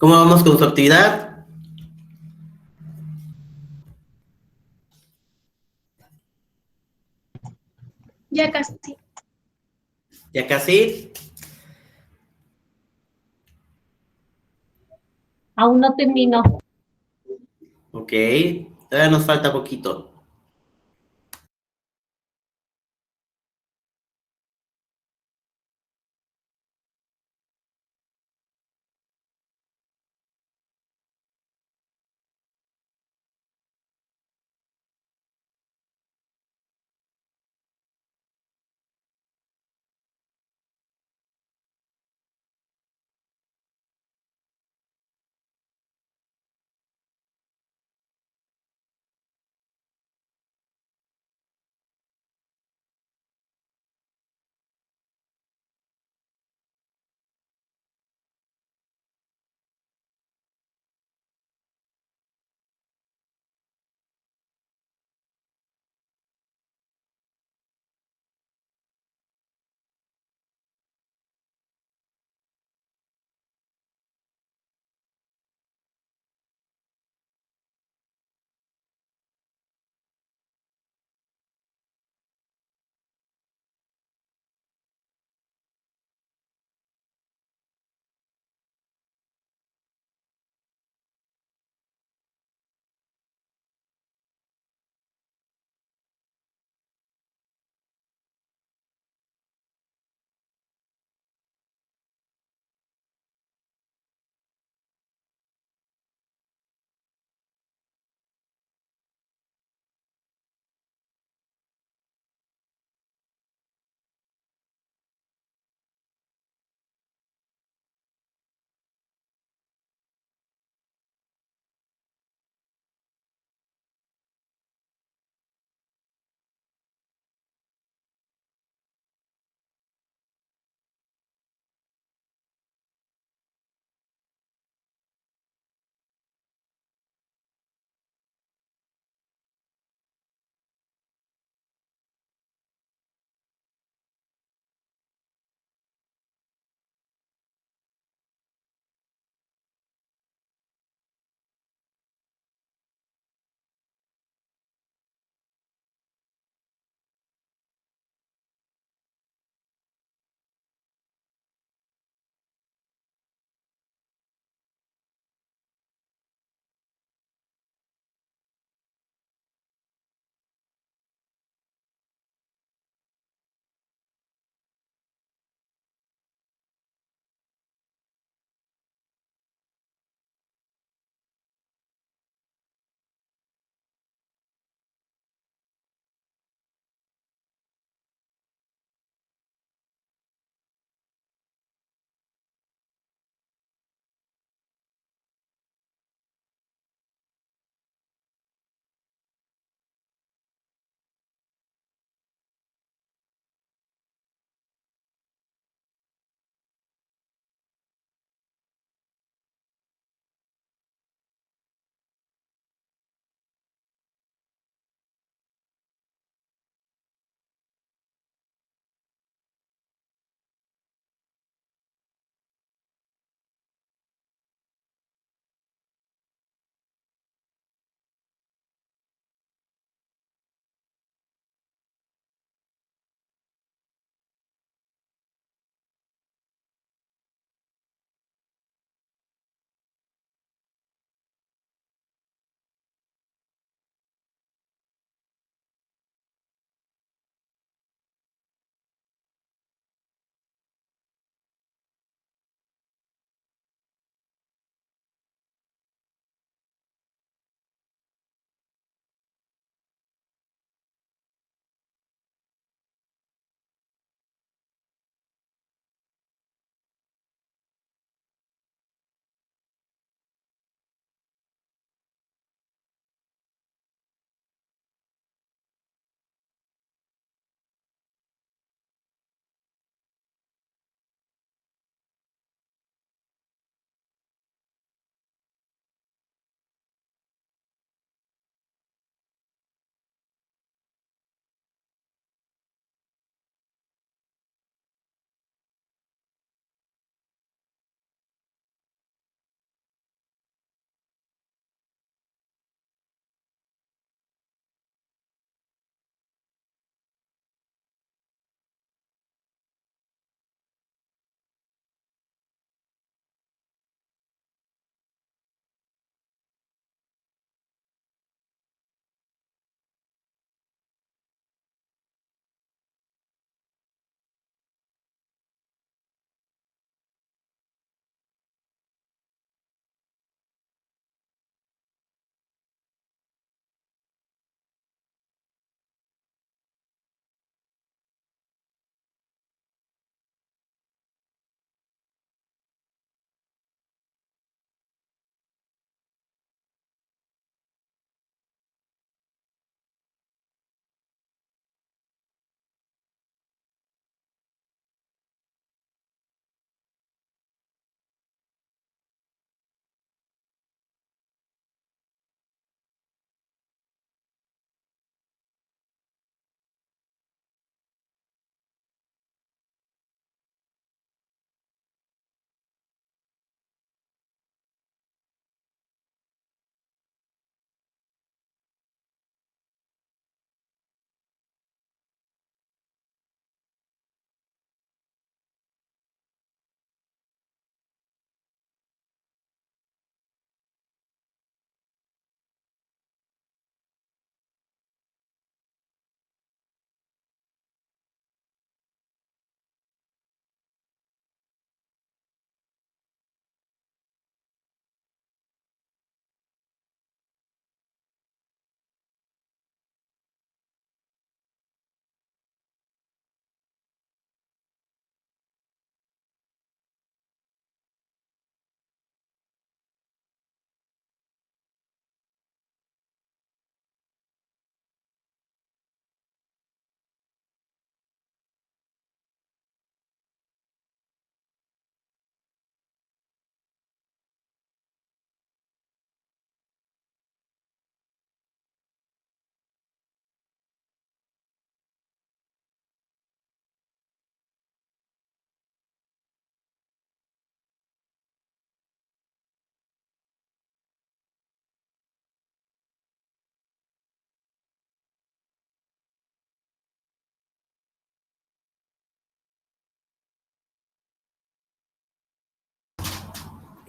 ¿Cómo vamos con su actividad? Ya casi. ¿Ya casi? Aún no termino. Ok, todavía nos falta poquito.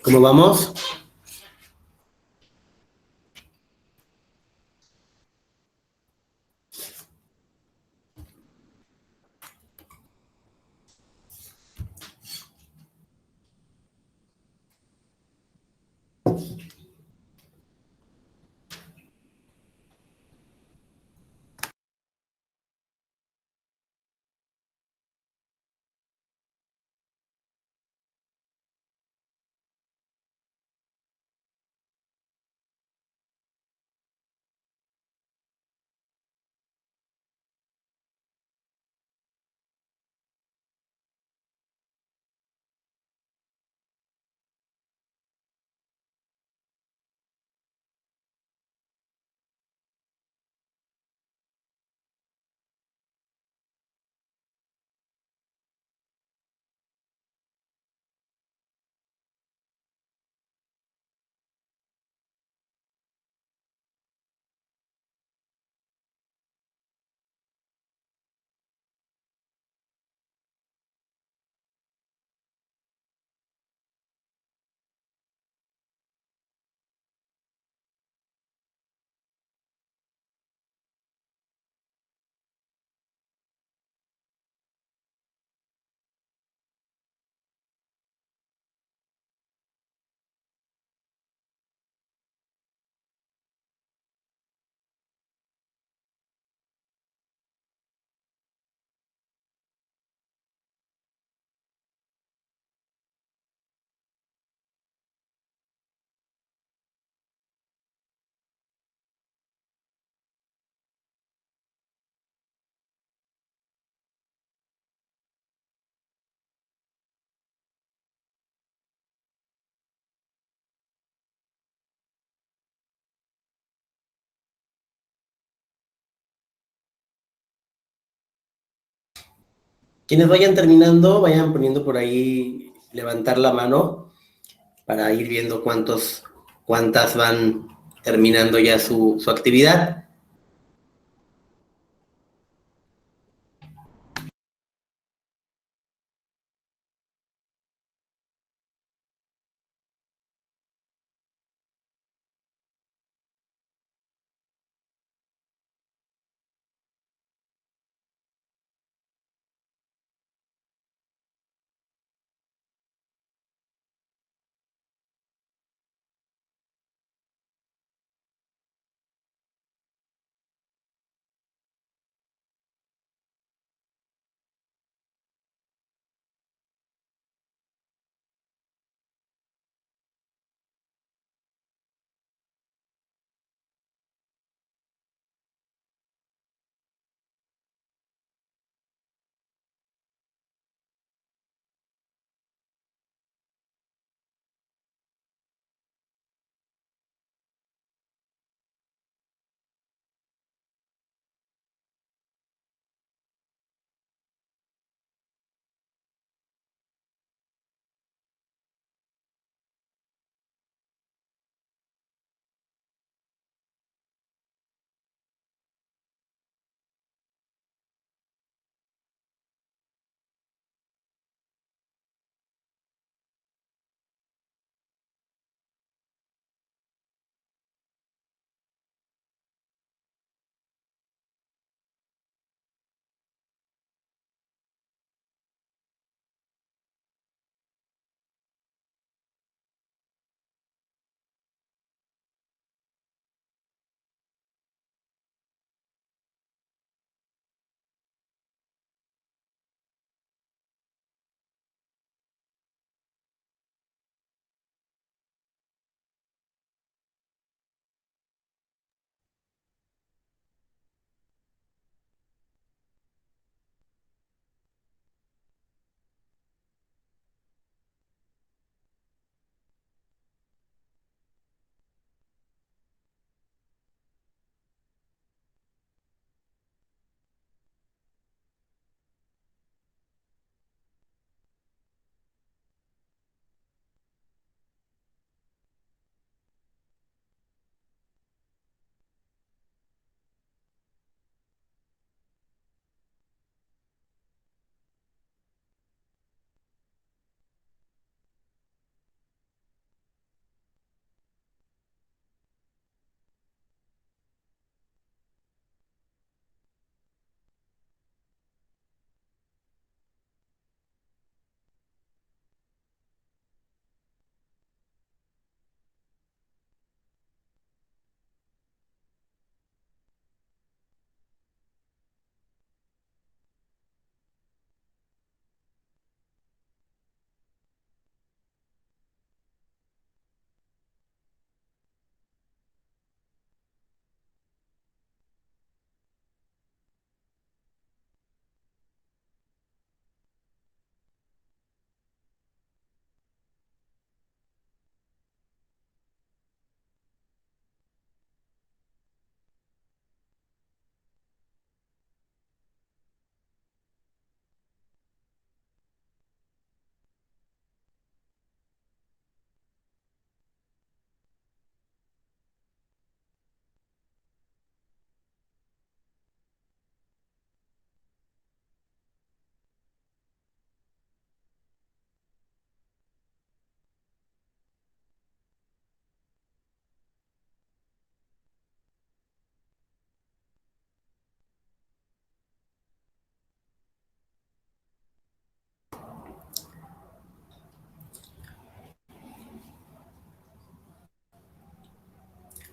¿Cómo vamos? Quienes vayan terminando, vayan poniendo por ahí levantar la mano para ir viendo cuántas van terminando ya su actividad.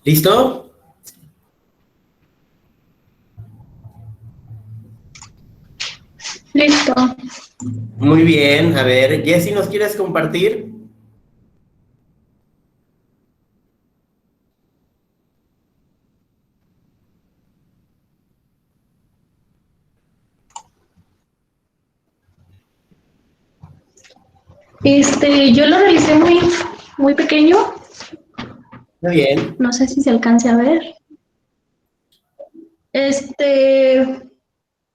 ¿Listo? Listo. Muy bien, a ver, Jessy, ¿nos quieres compartir? Yo lo realicé muy pequeño. Muy bien. No sé si se alcance a ver.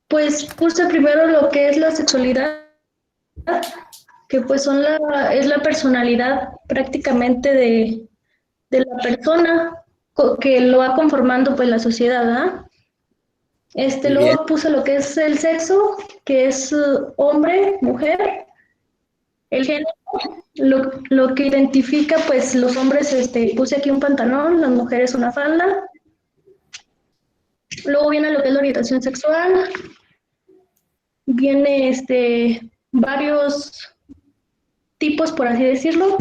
Pues puse primero lo que es la sexualidad, que pues es la personalidad prácticamente de la persona que lo va conformando pues la sociedad, ¿verdad? Muy bien. Luego puse lo que es el sexo, que es hombre, mujer, el género, lo que identifica pues los hombres, puse aquí un pantalón, las mujeres una falda. Luego viene lo que es la orientación sexual, viene varios tipos, por así decirlo,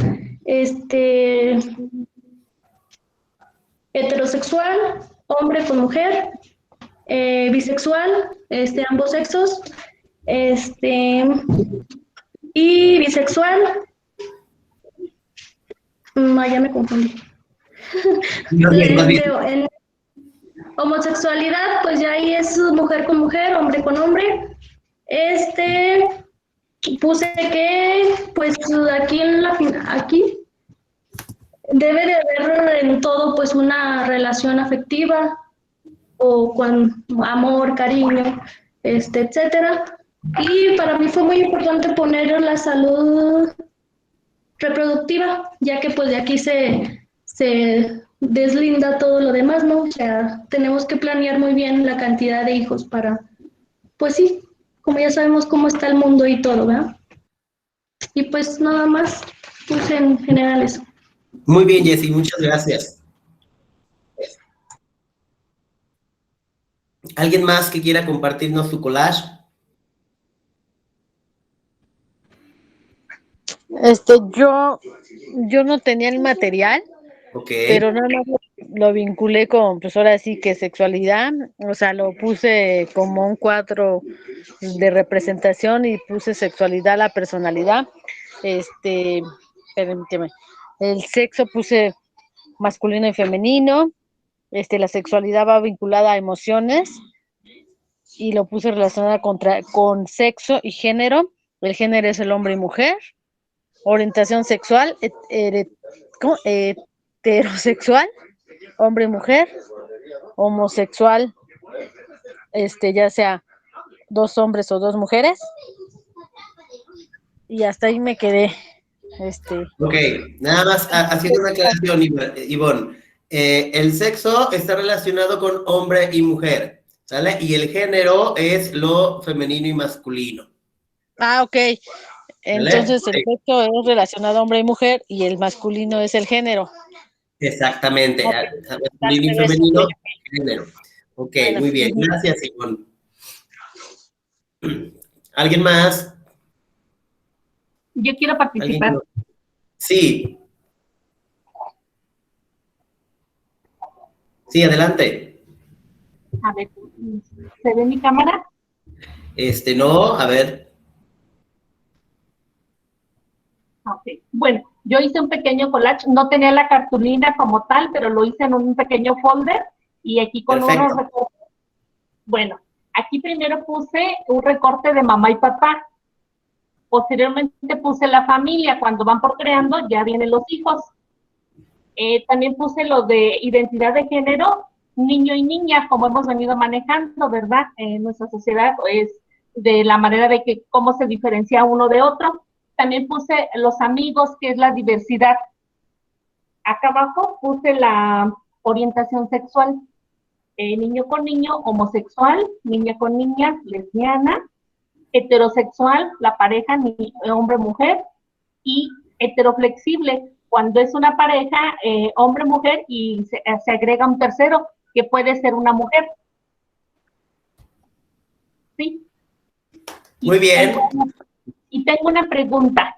heterosexual, hombre con mujer, bisexual, ambos sexos, y bisexual, ya me confundí. Muy bien, muy bien. En homosexualidad, pues ya ahí es mujer con mujer, hombre con hombre. Puse que, pues aquí debe de haber en todo, pues una relación afectiva o con amor, cariño, etcétera. Y para mí fue muy importante poner la salud reproductiva, ya que pues de aquí se deslinda todo lo demás, ¿no? O sea, tenemos que planear muy bien la cantidad de hijos para, pues sí, como ya sabemos cómo está el mundo y todo, ¿verdad? Y pues nada más puse en general eso. Muy bien, Jessy, muchas gracias. ¿Alguien más que quiera compartirnos su collage? Yo no tenía el material, Ok. pero nada más lo vinculé con, pues ahora sí que sexualidad, o sea, lo puse como un cuadro de representación y puse sexualidad, la personalidad, permíteme, el sexo puse masculino y femenino, la sexualidad va vinculada a emociones y lo puse relacionada con sexo y género, el género es el hombre y mujer, orientación sexual, heterosexual, hombre y mujer, homosexual, ya sea dos hombres o dos mujeres, y hasta ahí me quedé. Ok, nada más haciendo una aclaración, Ivonne. El sexo está relacionado con hombre y mujer, ¿sale? Y el género es lo femenino y masculino. Ok. Entonces el sexo es relacionado a hombre y mujer y el masculino es el género. Exactamente, Okay. masculino y femenino, género. Ok, bueno, muy bien, gracias, Ivonne. ¿Alguien más? Yo quiero participar. Sí. Sí, adelante. A ver, ¿se ve mi cámara? No, a ver. Ok. Bueno, yo hice un pequeño collage, no tenía la cartulina como tal, pero lo hice en un pequeño folder y aquí con Perfecto. unos recortes. Bueno, aquí primero puse un recorte de mamá y papá. Posteriormente puse la familia, cuando van procreando ya vienen los hijos. También puse lo de identidad de género, niño y niña, como hemos venido manejando, ¿verdad? En nuestra sociedad es de la manera de que cómo se diferencia uno de otro. También puse los amigos, que es la diversidad. Acá abajo puse la orientación sexual, niño con niño, homosexual, niña con niña, lesbiana, heterosexual, la pareja hombre-mujer, y heteroflexible, cuando es una pareja hombre-mujer y se agrega un tercero, que puede ser una mujer. ¿Sí? Muy bien. Y tengo una pregunta.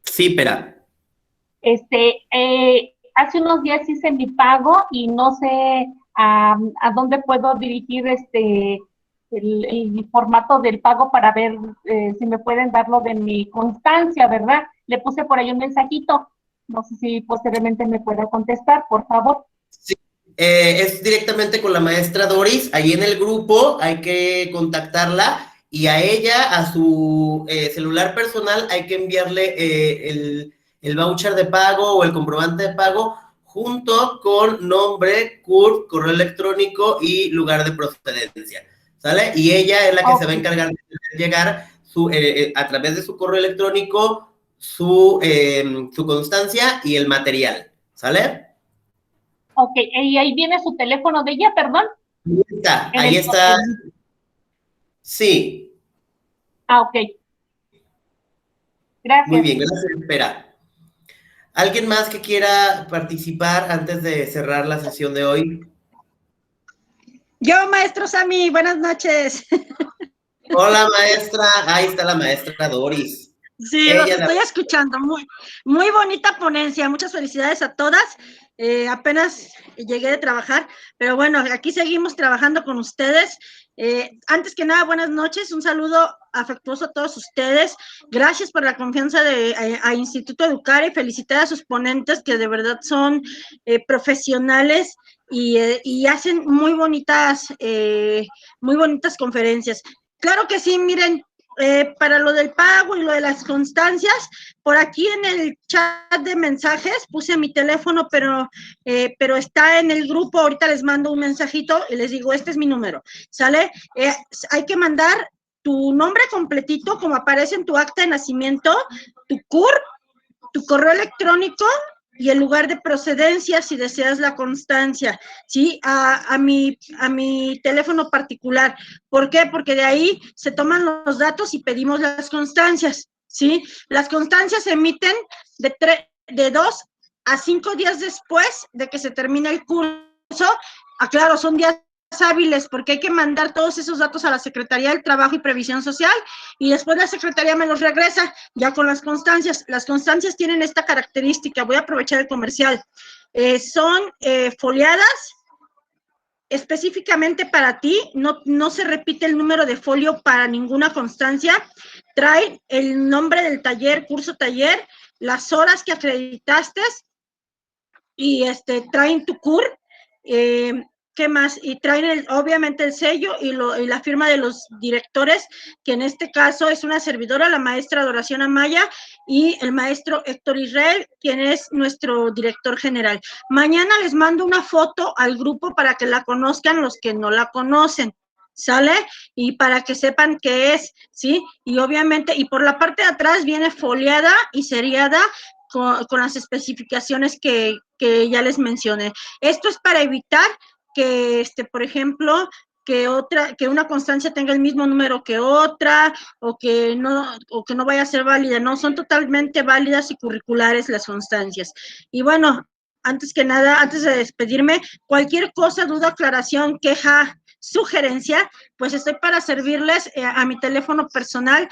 Sí, espera. hace unos días hice mi pago y no sé a dónde puedo dirigir el formato del pago para ver si me pueden dar lo de mi constancia, ¿verdad? Le puse por ahí un mensajito. No sé si posteriormente me pueda contestar, por favor. Sí, es directamente con la maestra Doris. Ahí en el grupo hay que contactarla y a ella, a su celular personal, hay que enviarle el voucher de pago o el comprobante de pago junto con nombre, CURP, correo electrónico y lugar de procedencia, ¿sale? Y ella es la que se va a encargar de llegar a través de su correo electrónico su constancia y el material, ¿sale? Ok, y ahí viene su teléfono de ella, perdón. Ahí está. Sí. Ok. Gracias. Muy bien, gracias, espera. ¿Alguien más que quiera participar antes de cerrar la sesión de hoy? Yo, maestro Sammy, buenas noches. Hola, maestra. Ahí está la maestra Doris. Sí, los estoy escuchando. Muy bonita ponencia. Muchas felicidades a todas. Apenas llegué de trabajar, pero bueno, aquí seguimos trabajando con ustedes. Antes que nada, buenas noches. Un saludo afectuoso a todos ustedes. Gracias por la confianza a Instituto Educar y felicitar a sus ponentes que de verdad son profesionales y hacen muy bonitas conferencias. Claro que sí, miren, para lo del pago y lo de las constancias, por aquí en el chat de mensajes puse mi teléfono, pero está en el grupo, ahorita les mando un mensajito y les digo, este es mi número, ¿sale? Hay que mandar tu nombre completito, como aparece en tu acta de nacimiento, tu CURP, tu correo electrónico y el lugar de procedencia si deseas la constancia, ¿sí? A mi teléfono particular. ¿Por qué? Porque de ahí se toman los datos y pedimos las constancias, ¿sí? Las constancias se emiten de 2 a 5 días después de que se termine el curso. Claro, son días hábiles porque hay que mandar todos esos datos a la Secretaría del Trabajo y Previsión Social y después la Secretaría me los regresa ya con las constancias. Las constancias tienen esta característica, voy a aprovechar el comercial, son foliadas específicamente para ti, no se repite el número de folio para ninguna constancia, trae el nombre del taller, curso taller, las horas que acreditaste y traen tu CUR, ¿qué más? Y traen obviamente el sello y la firma de los directores, que en este caso es una servidora, la maestra Doración Amaya, y el maestro Héctor Israel, quien es nuestro director general. Mañana les mando una foto al grupo para que la conozcan los que no la conocen, ¿sale? Y para que sepan qué es, ¿sí? Y obviamente, y por la parte de atrás viene foliada y seriada con las especificaciones que ya les mencioné. Esto es para evitar que, por ejemplo, que una constancia tenga el mismo número que otra, o que no vaya a ser válida, no, son totalmente válidas y curriculares las constancias. Y bueno, antes que nada, antes de despedirme, cualquier cosa, duda, aclaración, queja, sugerencia, pues estoy para servirles a mi teléfono personal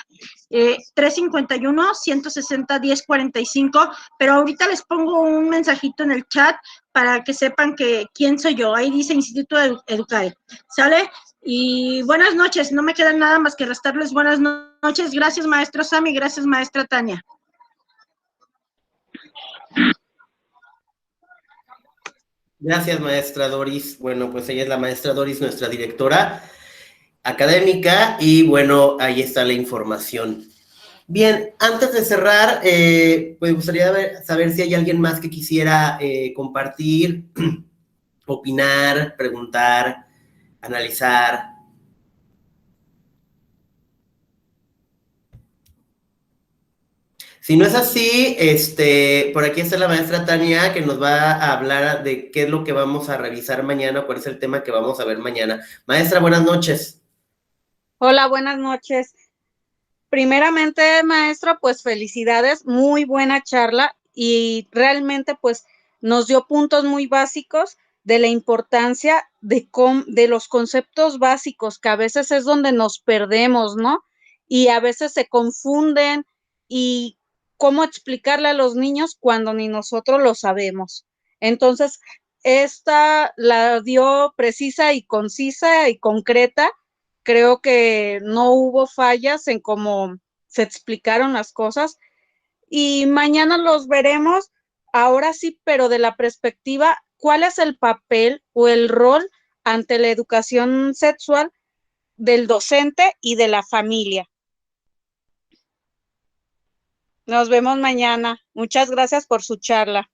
351-160-1045, pero ahorita les pongo un mensajito en el chat para que sepan quién soy yo. Ahí dice Instituto Educae, ¿sale? Y buenas noches, no me queda nada más que restarles buenas noches. Gracias, maestro Sammy, gracias, maestra Tania. Gracias, maestra Doris. Bueno, pues ella es la maestra Doris, nuestra directora académica, y bueno, ahí está la información. Bien, antes de cerrar, pues me gustaría saber si hay alguien más que quisiera compartir, opinar, preguntar, analizar. Si no es así, por aquí está la maestra Tania, que nos va a hablar de qué es lo que vamos a revisar mañana, cuál es el tema que vamos a ver mañana. Maestra, buenas noches. Hola, buenas noches. Primeramente, maestra, pues felicidades, muy buena charla y realmente pues nos dio puntos muy básicos de la importancia de los conceptos básicos, que a veces es donde nos perdemos, ¿no? Y a veces se confunden y cómo explicarle a los niños cuando ni nosotros lo sabemos. Entonces, esta la dio precisa y concisa y concreta. Creo que no hubo fallas en cómo se explicaron las cosas. Y mañana los veremos, ahora sí, pero de la perspectiva, ¿cuál es el papel o el rol ante la educación sexual del docente y de la familia? Nos vemos mañana. Muchas gracias por su charla.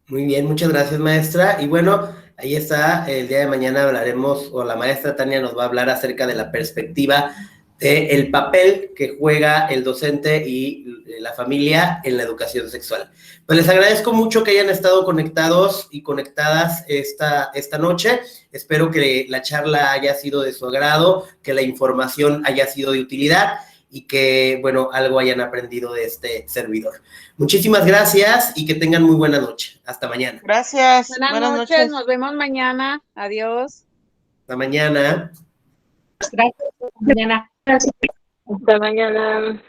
Muy bien, muchas gracias, maestra. Y bueno, ahí está, el día de mañana hablaremos, o la maestra Tania nos va a hablar acerca de la perspectiva del papel que juega el docente y la familia en la educación sexual. Pues les agradezco mucho que hayan estado conectados y conectadas esta noche. Espero que la charla haya sido de su agrado, que la información haya sido de utilidad y que, bueno, algo hayan aprendido de este servidor. Muchísimas gracias y que tengan muy buena noche. Hasta mañana. Gracias. Buenas noches, nos vemos mañana. Adiós. Hasta mañana. Gracias. Mañana. Hasta mañana.